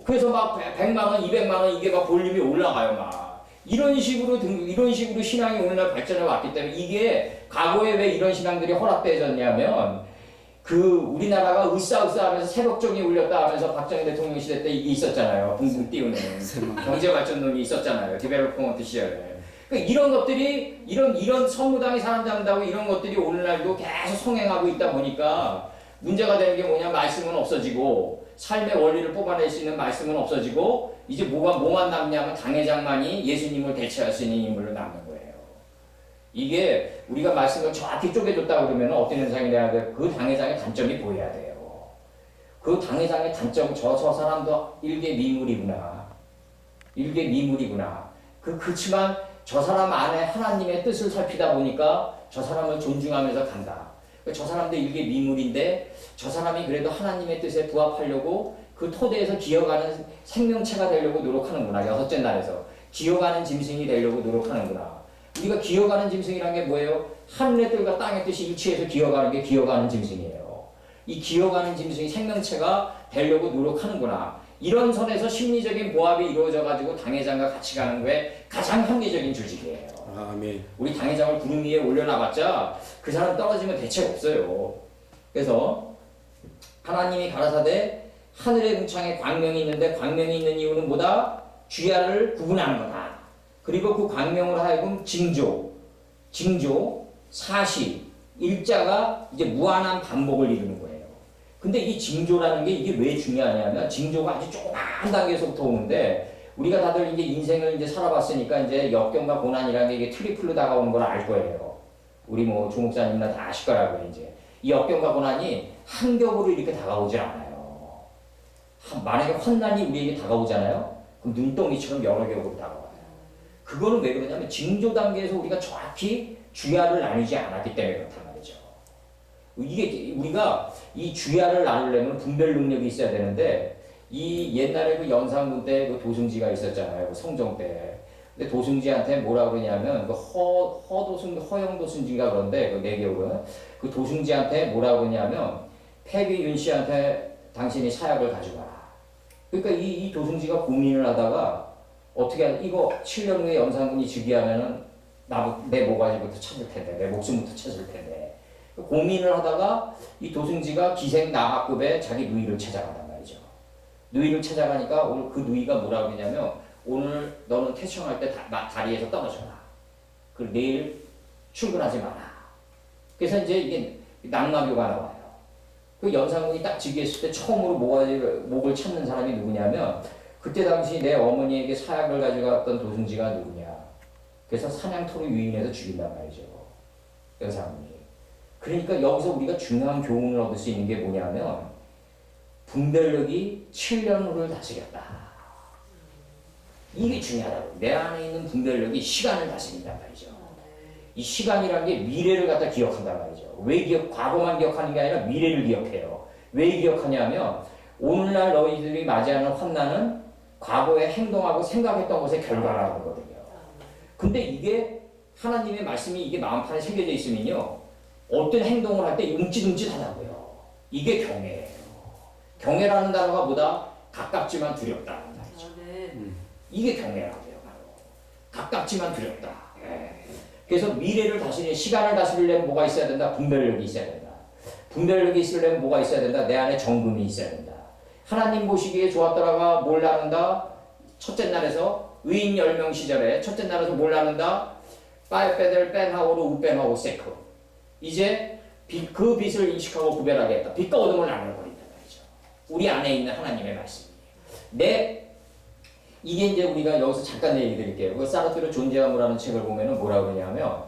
그래서 막 100만원, 200만원 이게 막 볼륨이 올라가요, 막. 이런 식으로 신앙이 오늘날 발전해 왔기 때문에 이게 과거에 왜 이런 신앙들이 허락되어졌냐면 우리나라가 으쌰으쌰 하면서 새벽종이 울렸다 하면서 박정희 대통령 시대 때 이게 있었잖아요. 붕붕 띄우는 경제발전론이 있었잖아요. 디벨롭먼트 시절에. 그러니까 이런 것들이 이런 선무당이 사람 잡는다고 이런 것들이 오늘날도 계속 성행하고 있다 보니까 문제가 되는 게 뭐냐, 말씀은 없어지고 삶의 원리를 뽑아낼 수 있는 말씀은 없어지고 이제 뭐만 남냐면 당회장만이 예수님을 대체할 수 있는 인물로 남는 거예요. 이게 우리가 말씀을 정확히 쪼개줬다 그러면 어떤 현상이 돼야 돼요? 그 당회장의 단점이 보여야 돼요. 그 당회장의 단점, 저 사람도 일개 미물이구나. 그렇지만 저 사람 안에 하나님의 뜻을 살피다 보니까 저 사람을 존중하면서 간다. 저 사람도 일개 미물인데 저 사람이 그래도 하나님의 뜻에 부합하려고 그 토대에서 기어가는 생명체가 되려고 노력하는구나. 6째 날에서 기어가는 짐승이 되려고 노력하는구나. 우리가 기어가는 짐승이란 게 뭐예요? 하늘의 뜰과 땅의 뜻이 일치해서 기어가는 게 기어가는 짐승이에요. 이 기어가는 짐승이 생명체가 되려고 노력하는구나. 이런 선에서 심리적인 보합이 이루어져가지고 당회장과 같이 가는 거에 가장 합리적인 조직이에요. 아멘. 우리 당회장을 구름 위에 올려놔봤자 그 사람 떨어지면 대책 없어요. 그래서 하나님이 가라사대 하늘의 궁창에 광명이 있는데 광명이 있는 이유는 뭐다? 주야를 구분하는 거다. 그리고 그 광명으로 하여금 징조, 사시, 일자가 이제 무한한 반복을 이루는 거예요. 근데 이 징조라는 게 이게 왜 중요하냐면 징조가 아주 조그만 단계에서부터 오는데 우리가 다들 이제 인생을 이제 살아봤으니까 이제 역경과 고난이라는 게 이게 트리플로 다가오는 걸 알 거예요. 우리 뭐 조목사님이나 다 아실 거라고요. 이제 이 역경과 고난이 한 겹으로 이렇게 다가오질 않아요. 만약에 환난이 우리에게 다가오잖아요. 그럼 눈덩이처럼 여러 겹으로 다가와요. 그거는 왜 그러냐면 징조 단계에서 우리가 정확히 주야를 나누지 않았기 때문에 그렇단 말이죠. 이게 우리가 이 주야를 나누려면 분별 능력이 있어야 되는데 이 옛날에 그 연산군 때 그 도승지가 있었잖아요. 그 성정 때. 근데 도승지한테 뭐라 그러냐면 그 허영도승지인가 그런데 그 내기억은 그 도승지한테 뭐라 그러냐면 패귀윤 씨한테 당신이 사약을 가져가라. 그러니까 이 도승지가 고민을 하다가 어떻게 이거 7년 후에 연산군이 즉위하면은 내 모가지부터 찾을 텐데 내 목숨부터 찾을 텐데 고민을 하다가 이 도승지가 기생 나하급에 자기 누이를 찾아간단 말이죠. 누이를 찾아가니까 오늘 그 누이가 뭐라 그러냐면 오늘 너는 태청할 때 다리에서 떨어져라. 그리고 내일 출근하지 마라. 그래서 이제 이게 낙마교가 나와요. 그 연산군이 딱 즉위했을 때 처음으로 목을 찾는 사람이 누구냐면 그때 당시 내 어머니에게 사약을 가져갔던 도승지가 누구냐. 그래서 사냥터로 유인해서 죽인단 말이죠. 연산군이. 그러니까 여기서 우리가 중요한 교훈을 얻을 수 있는 게 뭐냐면 분별력이 7년 후를 다스렸다. 이게 중요하다고. 내 안에 있는 분별력이 시간을 다스린단 말이죠. 이 시간이라는 게 미래를 갖다 기억한단 말이죠. 왜 과거만 기억하는 게 아니라 미래를 기억해요. 왜 기억하냐면 오늘날 너희들이 맞이하는 환난은 과거에 행동하고 생각했던 것의 결과라는 거거든요. 근데 이게 하나님의 말씀이 이게 마음판에 새겨져 있으면요. 어떤 행동을 할 때 움찔움찔하다고요. 이게 경외예요. 경외라는 단어가 뭐다? 가깝지만 두렵다는 말이죠. 이게 경외라고요. 바로. 가깝지만 두렵다. 그래서 미래를 다스리는 시간을 다스리려면 뭐가 있어야 된다? 분별력이 있어야 된다. 분별력이 있으려면 뭐가 있어야 된다? 내 안에 정금이 있어야 된다. 하나님 보시기에 좋았더라가 뭘 나눈다? 첫째 날에서 의인 10명 시절에 첫째 날에서 뭘 나눈다? 빠에빼들 뺀하오로 우뺀하오 세크. 이제 그 빛을 인식하고 구별하겠다. 빛과 어둠을 나눠버린단 말이죠. 우리 안에 있는 하나님의 말씀이에요. 이게 이제 우리가 여기서 잠깐 얘기 드릴게요. 그 사르트르 존재함이라는 책을 보면은 뭐라 그러냐면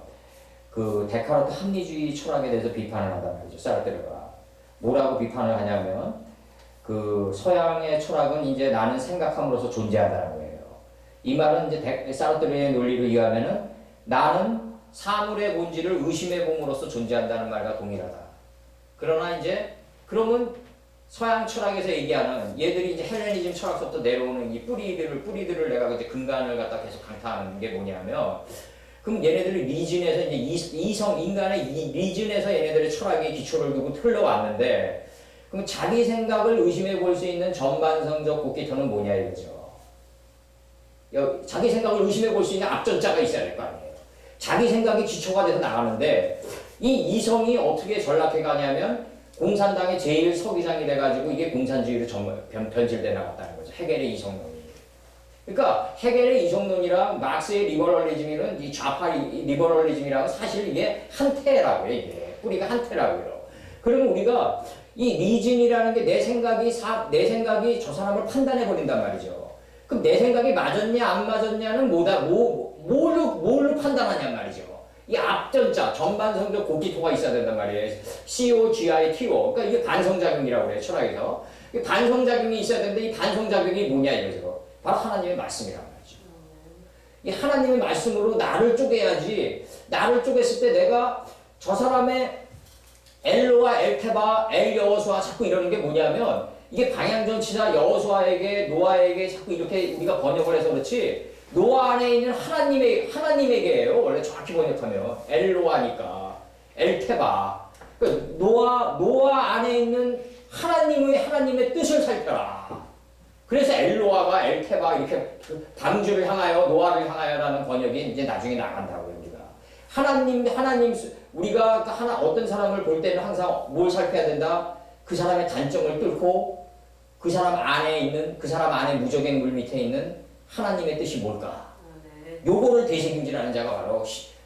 그 데카르트 합리주의 철학에 대해서 비판을 한단 말이죠. 사르트르가 뭐라고 비판을 하냐면 그 서양의 철학은 이제 나는 생각함으로써 존재한다는 거예요. 이 말은 이제 사르트르의 논리로 이해하면은 나는 사물의 본질을 의심해 봄으로써 존재한다는 말과 동일하다. 그러나 이제 그러면 서양 철학에서 얘기하는 얘들이 이제 헬레니즘 철학서부터 내려오는 이 뿌리들을 내가 이제 근간을 갖다 계속 강타하는 게 뭐냐면 그럼 얘네들이 리즌에서 이제 인간의 이 리즌에서 얘네들의 철학의 기초를 두고 흘러왔는데 그럼 자기 생각을 의심해 볼 수 있는 전반성적 곡기터는 뭐냐 이거죠. 자기 생각을 의심해 볼 수 있는 앞전자가 있어야 될 거 아니에요. 자기 생각이 기초가 돼서 나가는데 이 이성이 어떻게 전락해 가냐면 공산당의 제1서기장이 돼가지고 이게 공산주의로 변질돼 나갔다는 거죠. 헤겔의 이성론이. 그러니까 헤겔의 이성론이랑 마르크스의 리버럴리즘이란 이 좌파 리버럴리즘이랑 사실 이게 한태라고요. 이게 뿌리가 한태라고요. 그러면 우리가 이 리즌이라는 게 내 생각이 저 사람을 판단해 버린단 말이죠. 그럼 내 생각이 맞았냐 안 맞았냐는 뭘로 판단하냐 말이죠. 이 앞전자, 전반성적 고기토가 있어야 된단 말이에요. COGITO. 그러니까 이게 반성작용이라고 그래요, 철학에서. 이 반성작용이 있어야 되는데 이 반성작용이 뭐냐 이거죠. 바로 하나님의 말씀이란 말이죠. 이 하나님의 말씀으로 나를 쪼개야지. 나를 쪼갰을 때 내가 저 사람의 엘로와 엘테바, 엘여호수아 자꾸 이러는 게 뭐냐면 이게 방향전치사 여호수아에게 노아에게 자꾸 이렇게 우리가 번역을 해서 그렇지 노아 안에 있는 하나님에게예요. 원래 정확히 번역하면 엘로아니까 엘테바. 그러니까 노아 안에 있는 하나님의 뜻을 살펴라. 그래서 엘로아가 엘테바 이렇게 방주를 향하여 노아를 향하여라는 번역이 이제 나중에 나간다고요. 우리가 하나님 우리가 어떤 사람을 볼 때는 항상 뭘 살펴야 된다. 그 사람의 단점을 뚫고 그 사람 안에 있는 그 사람 안에 무적의 물 밑에 있는 하나님의 뜻이 뭘까? 요거를 되새김질하는 자가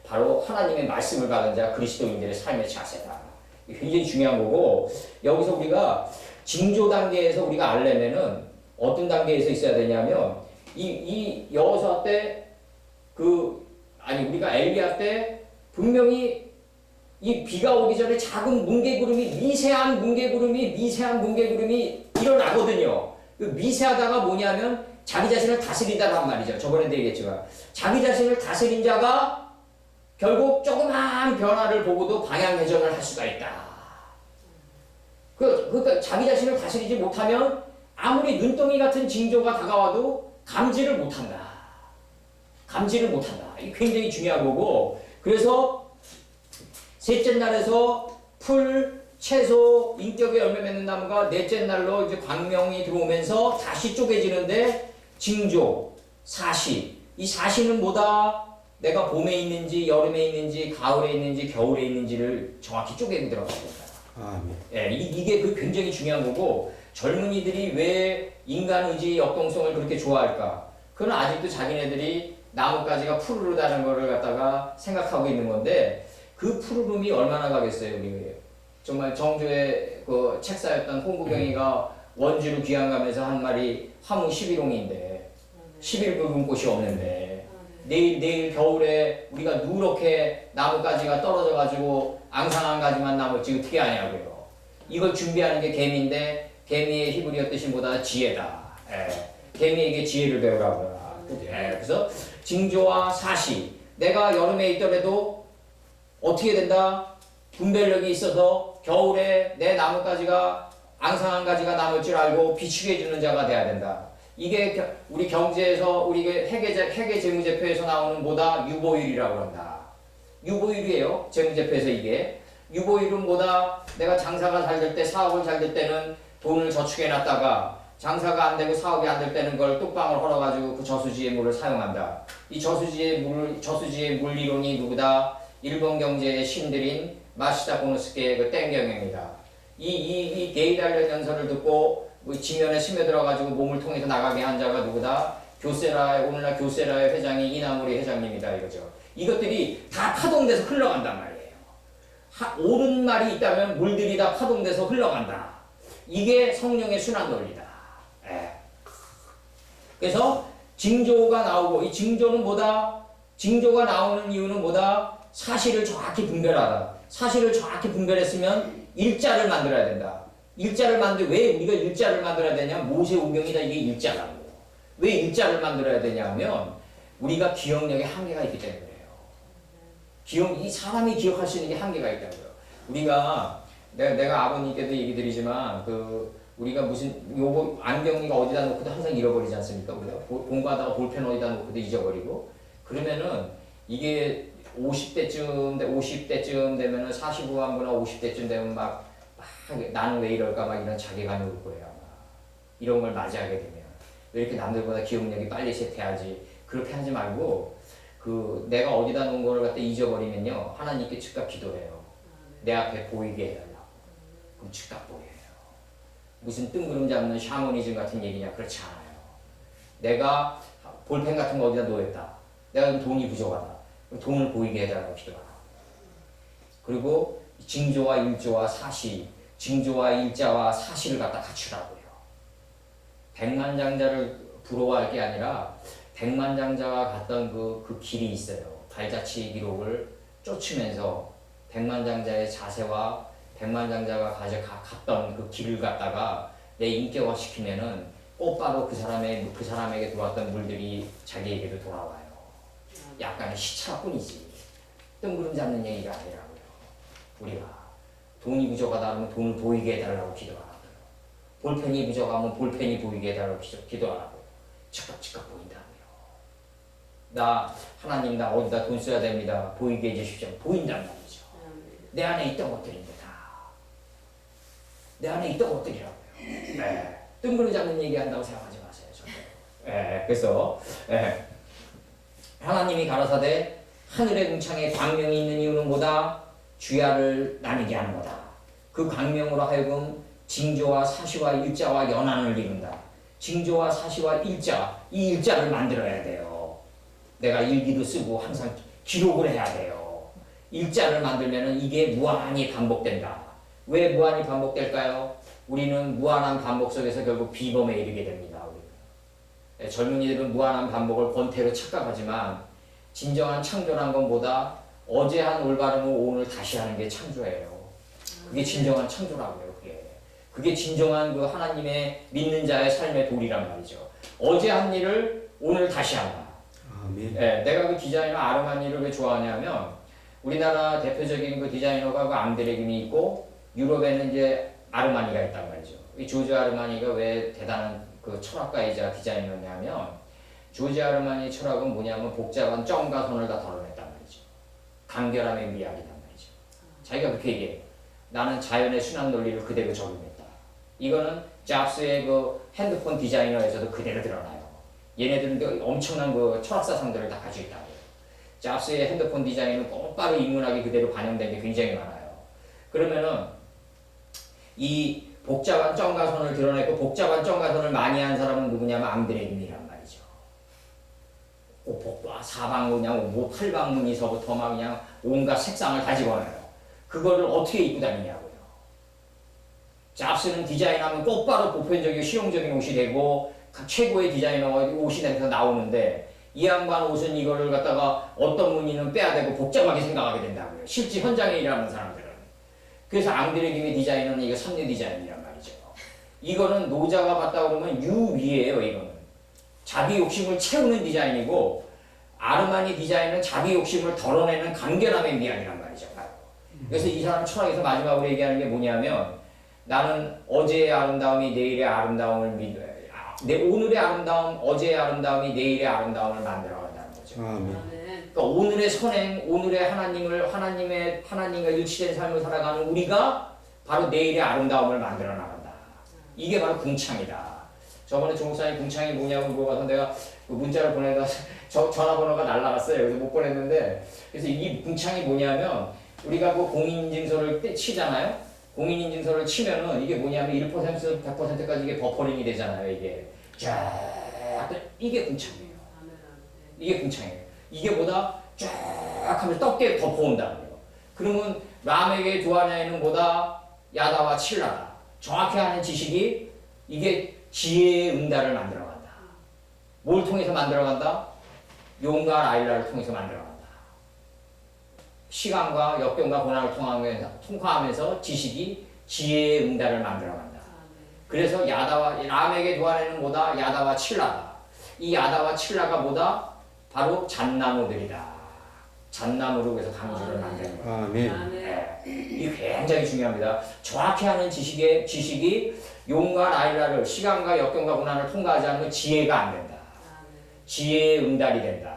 바로 하나님의 말씀을 받은 자 그리스도인들의 삶의 자세다. 굉장히 중요한 거고 여기서 우리가 징조 단계에서 우리가 알려면은 어떤 단계에서 있어야 되냐면 이 여호수아 때 우리가 엘리야 때 분명히 이 비가 오기 전에 작은 뭉게구름이 미세한 뭉게구름이 일어나거든요. 그 미세하다가 뭐냐면 자기 자신을 다스리다란 말이죠. 저번에도 얘기했지만 자기 자신을 다스린 자가 결국 조그마한 변화를 보고도 방향 회전을 할 수가 있다. 그러니까 자기 자신을 다스리지 못하면 아무리 눈덩이 같은 징조가 다가와도 감지를 못한다. 이게 굉장히 중요한 거고 그래서 셋째 날에서 풀, 채소, 인격의 열매 맺는 나무가 넷째 날로 이제 광명이 들어오면서 다시 쪼개지는데 징조, 사시. 이 사시는 뭐다? 내가 봄에 있는지, 여름에 있는지, 가을에 있는지, 겨울에 있는지를 정확히 쪼개고 들어가야 된다. 예, 이게 굉장히 중요한 거고 젊은이들이 왜 인간 의지의 역동성을 그렇게 좋아할까? 그건 아직도 자기네들이 나뭇가지가 푸르르다는 거를 갖다가 생각하고 있는 건데 그 푸르름이 얼마나 가겠어요, 우리. 정말 정조의 그 책사였던 홍구경이가 원주로 귀양 가면서 한 말이 화무 11홍인데 11붉은 꽃이 없는데 내일 겨울에 우리가 누렇게 나뭇가지가 떨어져가지고 앙상한 가지만 남았지 어떻게 하냐고요. 이걸 준비하는 게 개미인데 개미의 히브리어 뜻이 뭐다? 지혜다. 개미에게 지혜를 배우라고요. 그래서 징조와 사시. 내가 여름에 있더라도 어떻게 된다? 분별력이 있어서 겨울에 내 나뭇가지가 앙상한 가지가 남을 줄 알고 비추게 해주는 자가 돼야 된다. 이게 우리 경제에서 우리 회계 재무제표에서 나오는 뭐다? 유보율이라고 한다. 유보율이에요. 재무제표에서 이게. 유보율은 뭐다? 내가 장사가 잘 될 때, 사업을 잘 될 때는 돈을 저축해 놨다가 장사가 안 되고 사업이 안 될 때는 그걸 뚝방을 헐어가지고 그 저수지의 물을 사용한다. 이 저수지의 물 이론이 누구다? 일본 경제의 신들인 마시다 고노스케의 그 땡경입니다. 이 게이달련 연설을 듣고 지면에 스며들어가지고 몸을 통해서 나가게 한 자가 누구다? 오늘날 교세라의 회장이 이나무리 회장님이다 이거죠. 이것들이 다 파동돼서 흘러간단 말이에요. 옳은 말이 있다면 물들이 다 파동돼서 흘러간다. 이게 성령의 순환 논리다. 그래서 징조가 나오고 이 징조는 뭐다? 징조가 나오는 이유는 뭐다? 사실을 정확히 분별하다. 사실을 정확히 분별했으면 일자를 만들어야 된다. 왜 우리가 일자를 만들어야 되냐? 모세오경이다 이게 일자라고. 왜 일자를 만들어야 되냐면 우리가 기억력에 한계가 있기 때문에 그래요. 이 사람이 기억할 수 있는 게 한계가 있다고요. 우리가 내가 아버님께도 얘기 드리지만 우리가 무슨 요거 안경이가 어디다 놓고도 항상 잃어버리지 않습니까? 우리가 공부하다가 볼펜 어디다 놓고도 잊어버리고 그러면은 이게 50대쯤 되면은 45한거나 50대쯤 되면 막 나는 왜 이럴까 막 이런 자괴감이 올 거예요 아마. 이런 걸 맞이하게 되면 왜 이렇게 남들보다 기억력이 빨리 세태하지 그렇게 하지 말고 내가 어디다 놓은 거를 갖다 잊어버리면요 하나님께 즉각 기도해요. 내 앞에 보이게 해달라고. 그럼 즉각 보여요. 무슨 뜬구름 잡는 샤머니즘 같은 얘기냐? 그렇지 않아요. 내가 볼펜 같은 거 어디다 놓였다. 내가 돈이 부족하다. 그럼 돈을 보이게 해달라고 기도하라. 그리고 징조와 일조와 사시, 징조와 일자와 사시를 갖다 갖추라고요. 백만장자를 부러워할 게 아니라 백만장자가 갔던 그 길이 있어요. 발자취 기록을 쫓으면서 백만장자의 자세와 백만장자가 갔던 그 길을 갖다가 내 인격화시키면은 곧바로 그 사람에게 들어왔던 물들이 자기에게도 돌아와요. 약간의 시차뿐이지. 뜬구름 잡는 얘기가 아니라고요. 우리가 돈이 부족하다 하면 돈을 보이게 해달라고 기도하라고요. 볼펜이 부족하면 볼펜이 보이게 해달라고 기도하라고요. 즉각 보인다고요. 하나님 나 어디다 돈 써야 됩니다. 보이게 해주십시오. 보인단 말이죠. 내 안에 있던 것들입니다. 내 안에 있던 것들이라고요. 뜬구름 잡는 얘기 한다고 생각하지 마세요. 그래서 하나님이 가라사대 하늘의 궁창에 광명이 있는 이유는 뭐다? 주야를 나누게 하는 거다. 그 광명으로 하여금 징조와 사시와 일자와 연한을 이룬다. 징조와 사시와 일자, 이 일자를 만들어야 돼요. 내가 일기도 쓰고 항상 기록을 해야 돼요. 일자를 만들면 이게 무한히 반복된다. 왜 무한히 반복될까요? 우리는 무한한 반복 속에서 결국 비범에 이르게 됩니다. 우리는. 젊은이들은 무한한 반복을 권태로 착각하지만 진정한 창조란 것보다 어제 한 올바름을 오늘 다시 하는 게 창조예요. 그게 진정한 창조라고요. 그게 진정한 그 하나님의 믿는 자의 삶의 도리란 말이죠. 어제 한 일을 오늘 다시 한다. 아멘. 예, 내가 그 디자이너 아르마니를 왜 좋아하냐면 우리나라 대표적인 그 디자이너가 그 앙드레김이 있고 유럽에는 이제 아르마니가 있단 말이죠. 이 조지 아르마니가 왜 대단한 그 철학가이자 디자이너냐면 조지 아르마니의 철학은 뭐냐면 복잡한 점과 선을 다 덜어냈단 말이죠. 간결함의 미학이란 말이죠. 자기가 그렇게 얘기해요. 나는 자연의 순환 논리를 그대로 적용했다. 이거는 잡스의 그 핸드폰 디자이너에서도 그대로 드러나요. 얘네들은 엄청난 그 철학사상들을 다 가지고 있다고요. 잡스의 핸드폰 디자인은 똑바로 인문학이 그대로 반영된 게 굉장히 많아요. 그러면은 이 복잡한 점과 선을 드러내고 복잡한 점과 선을 많이 한 사람은 누구냐면 앙드레김이란 말이죠. 사방문 그냥 뭐 팔방문에서부터 막 그냥 온갖 색상을 다 집어넣어요. 그거를 어떻게 입고 다니냐고요. 잡스는 디자인하면 똑바로 보편적이고 실용적인 옷이 되고 최고의 디자이너가 옷이 돼서 나오는데 이 양반 옷은 이거를 갖다가 어떤 무늬는 빼야 되고 복잡하게 생각하게 된다고요. 실제 현장에 일하는 사람들은. 그래서 앙드레김의 디자인은 이거 3대 디자인이란 말이죠. 이거는 노자가 봤다 그러면 유위예요. 이거는 자기 욕심을 채우는 디자인이고 아르마니 디자인은 자기 욕심을 덜어내는 간결함의 미학이란 말이죠. 그래서 이 사람 철학에서 마지막으로 얘기하는 게 뭐냐면 나는 어제의 아름다움이 내일의 아름다움을 오늘의 아름다움, 어제의 아름다움이 내일의 아름다움을 만들어간다는 거죠. 그러니까 오늘의 선행, 오늘의 하나님과 일치된 삶을 살아가는 우리가 바로 내일의 아름다움을 만들어 나간다. 이게 바로 궁창이다. 저번에 종목사님 궁창이 뭐냐고 물어봐서 내가 그 문자를 보내다 전화번호가 날라갔어요. 그래서 못 보냈는데 그래서 이 궁창이 뭐냐면 우리가 그 공인인증서를 치잖아요. 공인인증서를 치면은 이게 뭐냐면 1%, 100%까지 이게 버퍼링이 되잖아요. 이게 쫙 이게 궁창이에요. 이게 궁창이에요. 이게 보다 쫙 하면서 떻게 덮어온다고요. 그러면 람에게 두아냐에는 보다 야다와 칠라다. 정확히 하는 지식이 이게 지혜의 응달을 만들어간다. 뭘 통해서 만들어간다? 용과 라일라를 통해서 만들어간다. 시간과 역경과 고난을 통과하면서 지식이 지혜의 응달을 만들어간다. 그래서 야다와 람에게 두아냐에는 뭐다? 야다와 칠라다. 이 야다와 칠라가 뭐다? 바로 잣나무들이다. 잣나무로 그래서 강주를 만드는 거예요. 아멘. 네. 이게 굉장히 중요합니다. 정확히 하는 지식이 용과 라일라를 시간과 역경과 고난을 통과하지 않으면 지혜가 안 된다. 지혜의 응달이 된다.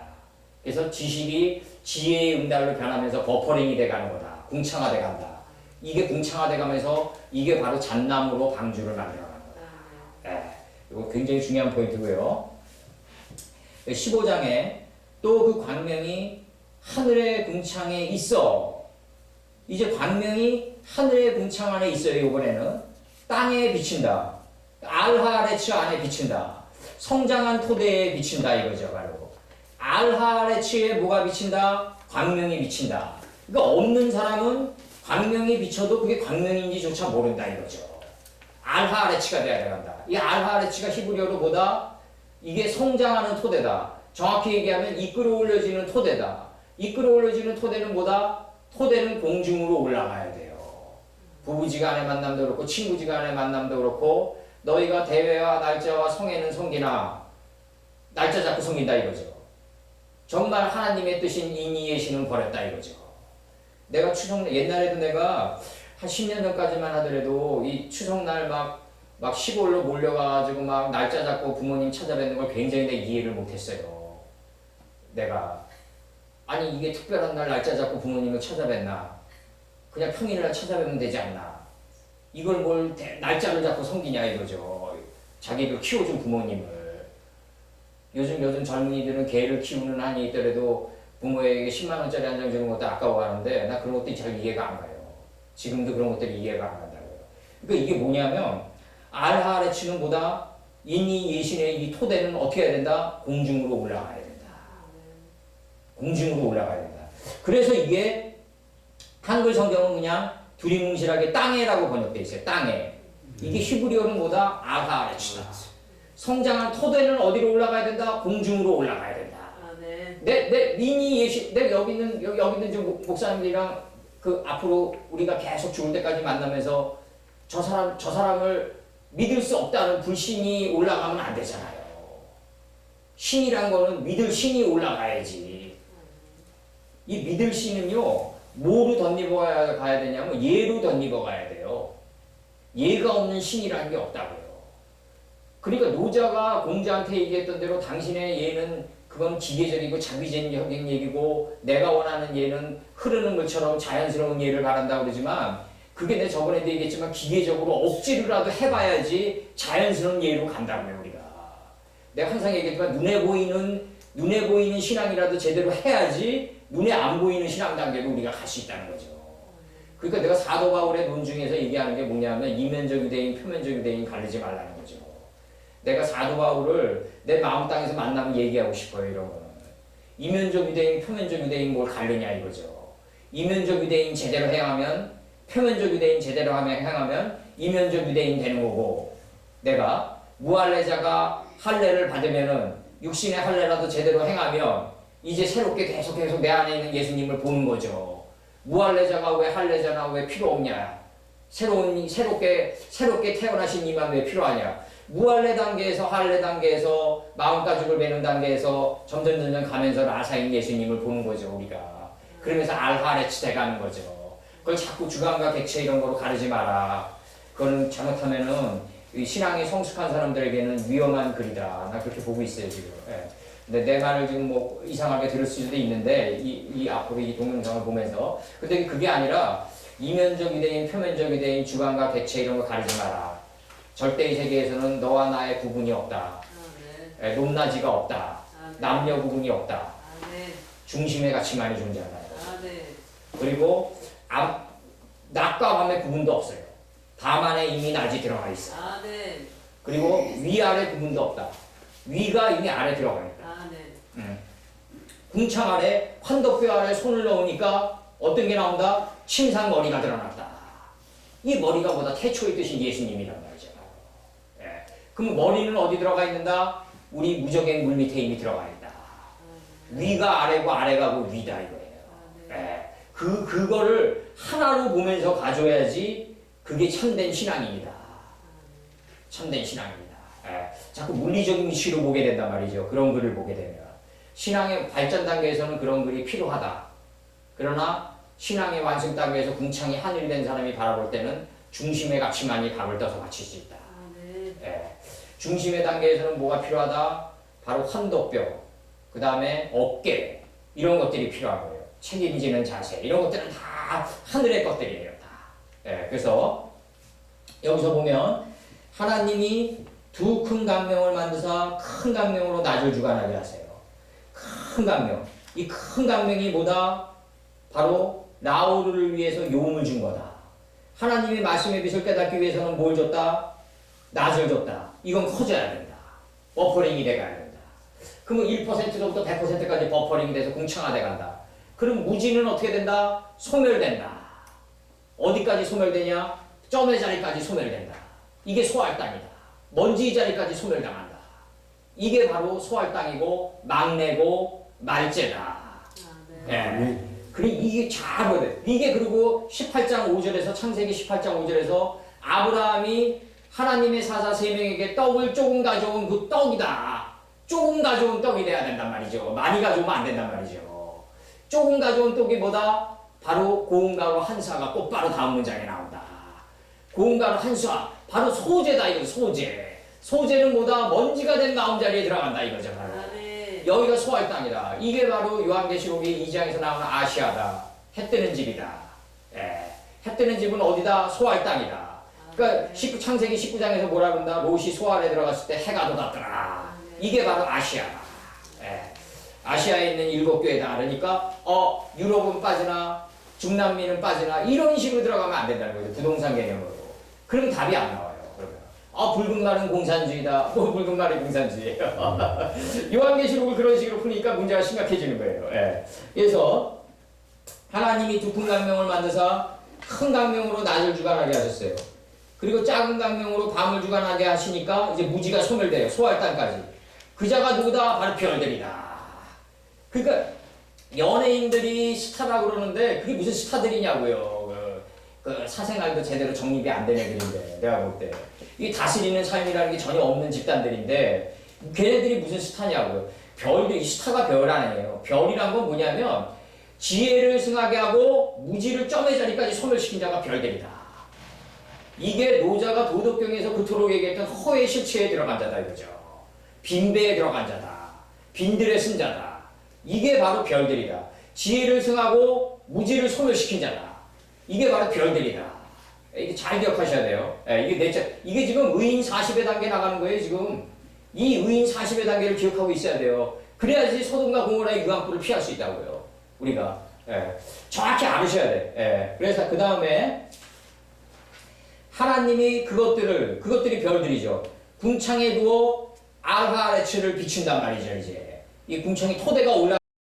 그래서 지식이 지혜의 응달로 변하면서 버퍼링이 돼가는 거다. 궁창화돼 간다. 이게 궁창화돼 가면서 이게 바로 잣나무로 방주를 만들어가는 거다. 네. 이거 굉장히 중요한 포인트고요. 15장에 또 그 광명이 하늘의 궁창에 있어. 이제 광명이 하늘의 궁창 안에 있어요. 이번에는 땅에 비친다. 알하레츠 안에 비친다. 성장한 토대에 비친다 이거죠. 바로 알하레츠에 뭐가 비친다? 광명이 비친다. 그러니까 없는 사람은 광명이 비쳐도 그게 광명인지조차 모른다 이거죠. 알하레츠가 돼야 된다. 이 알하레츠가 히브리어로 보다 이게 성장하는 토대다. 정확히 얘기하면 이끌어 올려지는 토대다. 이끌어 올려지는 토대는 뭐다? 토대는 공중으로 올라가야 돼요. 부부지간의 만남도 그렇고 친구지간의 만남도 그렇고 너희가 대회와 날짜와 성에는 섬기나 날짜 잡고 섬긴다 이거죠. 정말 하나님의 뜻인 인이의 신은 버렸다 이거죠. 내가 옛날에도 내가 한 10년 전까지만 하더라도 이 추석날 막 시골로 몰려가지고 막 날짜 잡고 부모님 찾아뵙는 걸 굉장히 내가 이해를 못했어요. 내가 아니 이게 특별한 날 날짜 잡고 부모님을 찾아뵙나? 그냥 평일날 찾아뵙면 되지 않나? 이걸 뭘 날짜를 잡고 섬기냐 이거죠. 자기를 키워준 부모님을. 요즘 젊은이들은 개를 키우는 한이 있더라도 부모에게 10만 원짜리 한 장 주는 것도 아까워하는데 나 그런 것들이 잘 이해가 안 가요. 지금도 그런 것들이 이해가 안 간다고요. 그러니까 이게 뭐냐면 알하레츠는 보다 인이 예신의 이 토대는 어떻게 해야 된다? 공중으로 올라가야 된다. 공중으로 올라가야 된다. 그래서 이게 한글 성경은 그냥 두리뭉실하게 땅에라고 번역되어 있어요. 땅에. 이게 히브리어는 뭐다? 알하레츠다. 성장한 토대는 어디로 올라가야 된다? 공중으로 올라가야 된다. 내 인이 예신, 내 여기 있는 저 목사님들이랑 그 앞으로 우리가 계속 죽을 때까지 만나면서 저 사람을 믿을 수 없다는 불신이 올라가면 안 되잖아요. 신이란 거는 믿을 신이 올라가야지. 이 믿을 신은요, 뭐로 덧입어 가야 되냐면 예로 덧입어 가야 돼요. 예가 없는 신이라는 게 없다고요. 그러니까 노자가 공자한테 얘기했던 대로 당신의 예는 그건 기계적이고 자비적인 얘기고 내가 원하는 예는 흐르는 물처럼 자연스러운 예를 바란다고 그러지만 그게 내 저번에도 얘기했지만 기계적으로 억지로라도 해봐야지 자연스러운 예로 간다고요, 우리가. 내가 항상 얘기했지만 눈에 보이는 신앙이라도 제대로 해야지 눈에 안 보이는 신앙 단계로 우리가 갈 수 있다는 거죠. 그러니까 내가 사도 바울의 논 중에서 얘기하는 게 뭐냐면 이면적 유대인, 표면적 유대인 가리지 말라는 거죠. 내가 사도 바울을 내 마음 땅에서 만나면 얘기하고 싶어요, 이런 거는. 이면적 유대인, 표면적 유대인 뭘 가르냐 이거죠. 이면적 유대인 제대로 행하면, 표면적 유대인 제대로 행하면 이면적 유대인 되는 거고, 내가 무할례자가 할례를 받으면은 육신의 할례라도 제대로 행하면 이제 새롭게 계속 내 안에 있는 예수님을 보는 거죠. 무할례자가 왜 할례자나 왜 필요 없냐? 새롭게 태어나신 이만 왜 필요하냐? 무할례 단계에서 할례 단계에서 마음가죽을 매는 단계에서 점점 가면서 라사인 예수님을 보는 거죠, 우리가. 그러면서 알하레츠 돼가는 거죠. 그걸 자꾸 주관과 객체 이런 거로 가르지 마라. 그거는 잘못하면은 신앙이 성숙한 사람들에게는 위험한 글이다. 나 그렇게 보고 있어요, 지금. 예. 근데 내 말을 지금 뭐 이상하게 들을 수도 있는데 이 앞으로 이 동영상을 보면서 근데 그게 아니라 이면적 유대인, 표면적 유대인, 주관과 객체 이런 거 가리지 마라. 절대의 세계에서는 너와 나의 구분이 없다. 높낮이가 없다. 남녀 구분이 없다. 중심의 가치만이 존재한다. 그리고 낮과 밤의 구분도 없어요. 밤 안에 이미 낮이 들어가 있어. 그리고 위아래 구분도 없다. 위가 이미 아래 들어가 있다. 궁창 아래 환덕뼈 아래 손을 넣으니까 어떤 게 나온다? 침상 머리가 드러났다. 이 머리가 뭐다? 태초의 뜻인 예수님이란 말이죠. 예. 그럼 머리는 어디 들어가 있는다? 우리 무적의 물 밑에 이미 들어가 있다. 위가 아래고 아래가 그 위다 이거예요. 예. 그거를 하나로 보면서 가져야지 그게 참된 신앙입니다. 참된 신앙입니다. 예. 자꾸 물리적인 이슈로 보게 된단 말이죠. 그런 글을 보게 되면. 신앙의 발전 단계에서는 그런 글이 필요하다. 그러나 신앙의 완성 단계에서 궁창이 하늘이 된 사람이 바라볼 때는 중심의 가치만이 답을 떠서 맞출 수 있다. 예. 중심의 단계에서는 뭐가 필요하다? 바로 환덕뼈, 그 다음에 어깨 이런 것들이 필요한 거예요. 책임지는 자세 이런 것들은 다 하늘의 것들이에요. 다. 예. 그래서 여기서 보면 하나님이 두 큰 강명을 만드사 큰 강명으로 낮을 주관하게 하세요. 큰 강명. 이 큰 강명이 뭐다? 바로 라오르를 위해서 용을 준 거다. 하나님의 말씀의 빛을 깨닫기 위해서는 뭘 줬다? 낮을 줬다. 이건 커져야 된다. 버퍼링이 돼가야 된다. 그러면 1%부터 100%까지 버퍼링이 돼서 궁창화돼 간다. 그럼 무지는 어떻게 된다? 소멸된다. 어디까지 소멸되냐? 점의 자리까지 소멸된다. 이게 소활당이다. 먼지 자리까지 소멸당한다. 이게 바로 소활당이고 막내고 말죄다. 네. 그리고 이게 잘 보여요. 이게 그리고 18장 5절에서 창세기 18장 5절에서 아브라함이 하나님의 사자 3명에게 떡을 조금 가져온 그 떡이다. 조금 가져온 떡이 돼야 된단 말이죠. 많이 가져오면 안 된단 말이죠. 조금 가져온 떡이 뭐다? 바로 고운가루 한수가 곧바로 다음 문장에 나온다. 고운가루 한수가 바로 소재다 이거 소재. 소재는 뭐다? 먼지가 된 마음자리에 들어간다 이거죠. 바로. 여기가 소할 땅이다. 이게 바로 요한계시록의 2장에서 나오는 아시아다. 해 뜨는 집이다. 예. 해 뜨는 집은 어디다? 소할 땅이다. 그러니까 창세기 19장에서 뭐라 그런다? 롯이 소알에 들어갔을 때 해가 돋았더라. 이게 바로 아시아다. 예. 아시아에 있는 7교회다. 그러니까 유럽은 빠지나 중남미는 빠지나 이런 식으로 들어가면 안 된다는 거죠. 부동산 개념으로. 그러면 답이 안 나와요. 그러면 붉은 말은 공산주의다. 뭐 붉은 말이 공산주의예요. 요한계시록을 그런 식으로 푸니까 문제가 심각해지는 거예요. 예. 그래서 하나님이 두 큰 강명을 만드사 큰 강명으로 낮을 주관하게 하셨어요. 그리고 작은 강명으로 밤을 주관하게 하시니까 이제 무지가 소멸돼요. 소할 땅까지. 그 자가 누구다? 바로 별들이다. 그러니까 연예인들이 스타라고 그러는데 그게 무슨 스타들이냐고요. 그 사생활도 제대로 정립이 안 된 애들인데 내가 볼 때 이 다스리는 삶이라는 게 전혀 없는 집단들인데 걔네들이 무슨 스타냐고요. 별들이 스타가 별 아니에요. 별이란 건 뭐냐면 지혜를 승하게 하고 무지를 점의 자리까지 소멸시킨 자가 별들이다. 이게 노자가 도덕경에서 그토록 얘기했던 허의 실체에 들어간 자다 이거죠. 빈배에 들어간 자다. 빈들의 승자다. 이게 바로 별들이다. 지혜를 승하고 무지를 소멸시킨 자다. 이게 바로 별들이다. 이게 잘 기억하셔야 돼요. 이게 지금 의인 40의 단계 나가는 거예요, 지금. 이 의인 40의 단계를 기억하고 있어야 돼요. 그래야지 소돔과 고모라의 유황불을 피할 수 있다고요. 우리가. 정확히 알으셔야 돼. 그래서 그 다음에 하나님이 그것들이 별들이죠. 궁창에 두어 아르바레츠를 비춘단 말이죠, 이제. 이 궁창이 토대가 올라가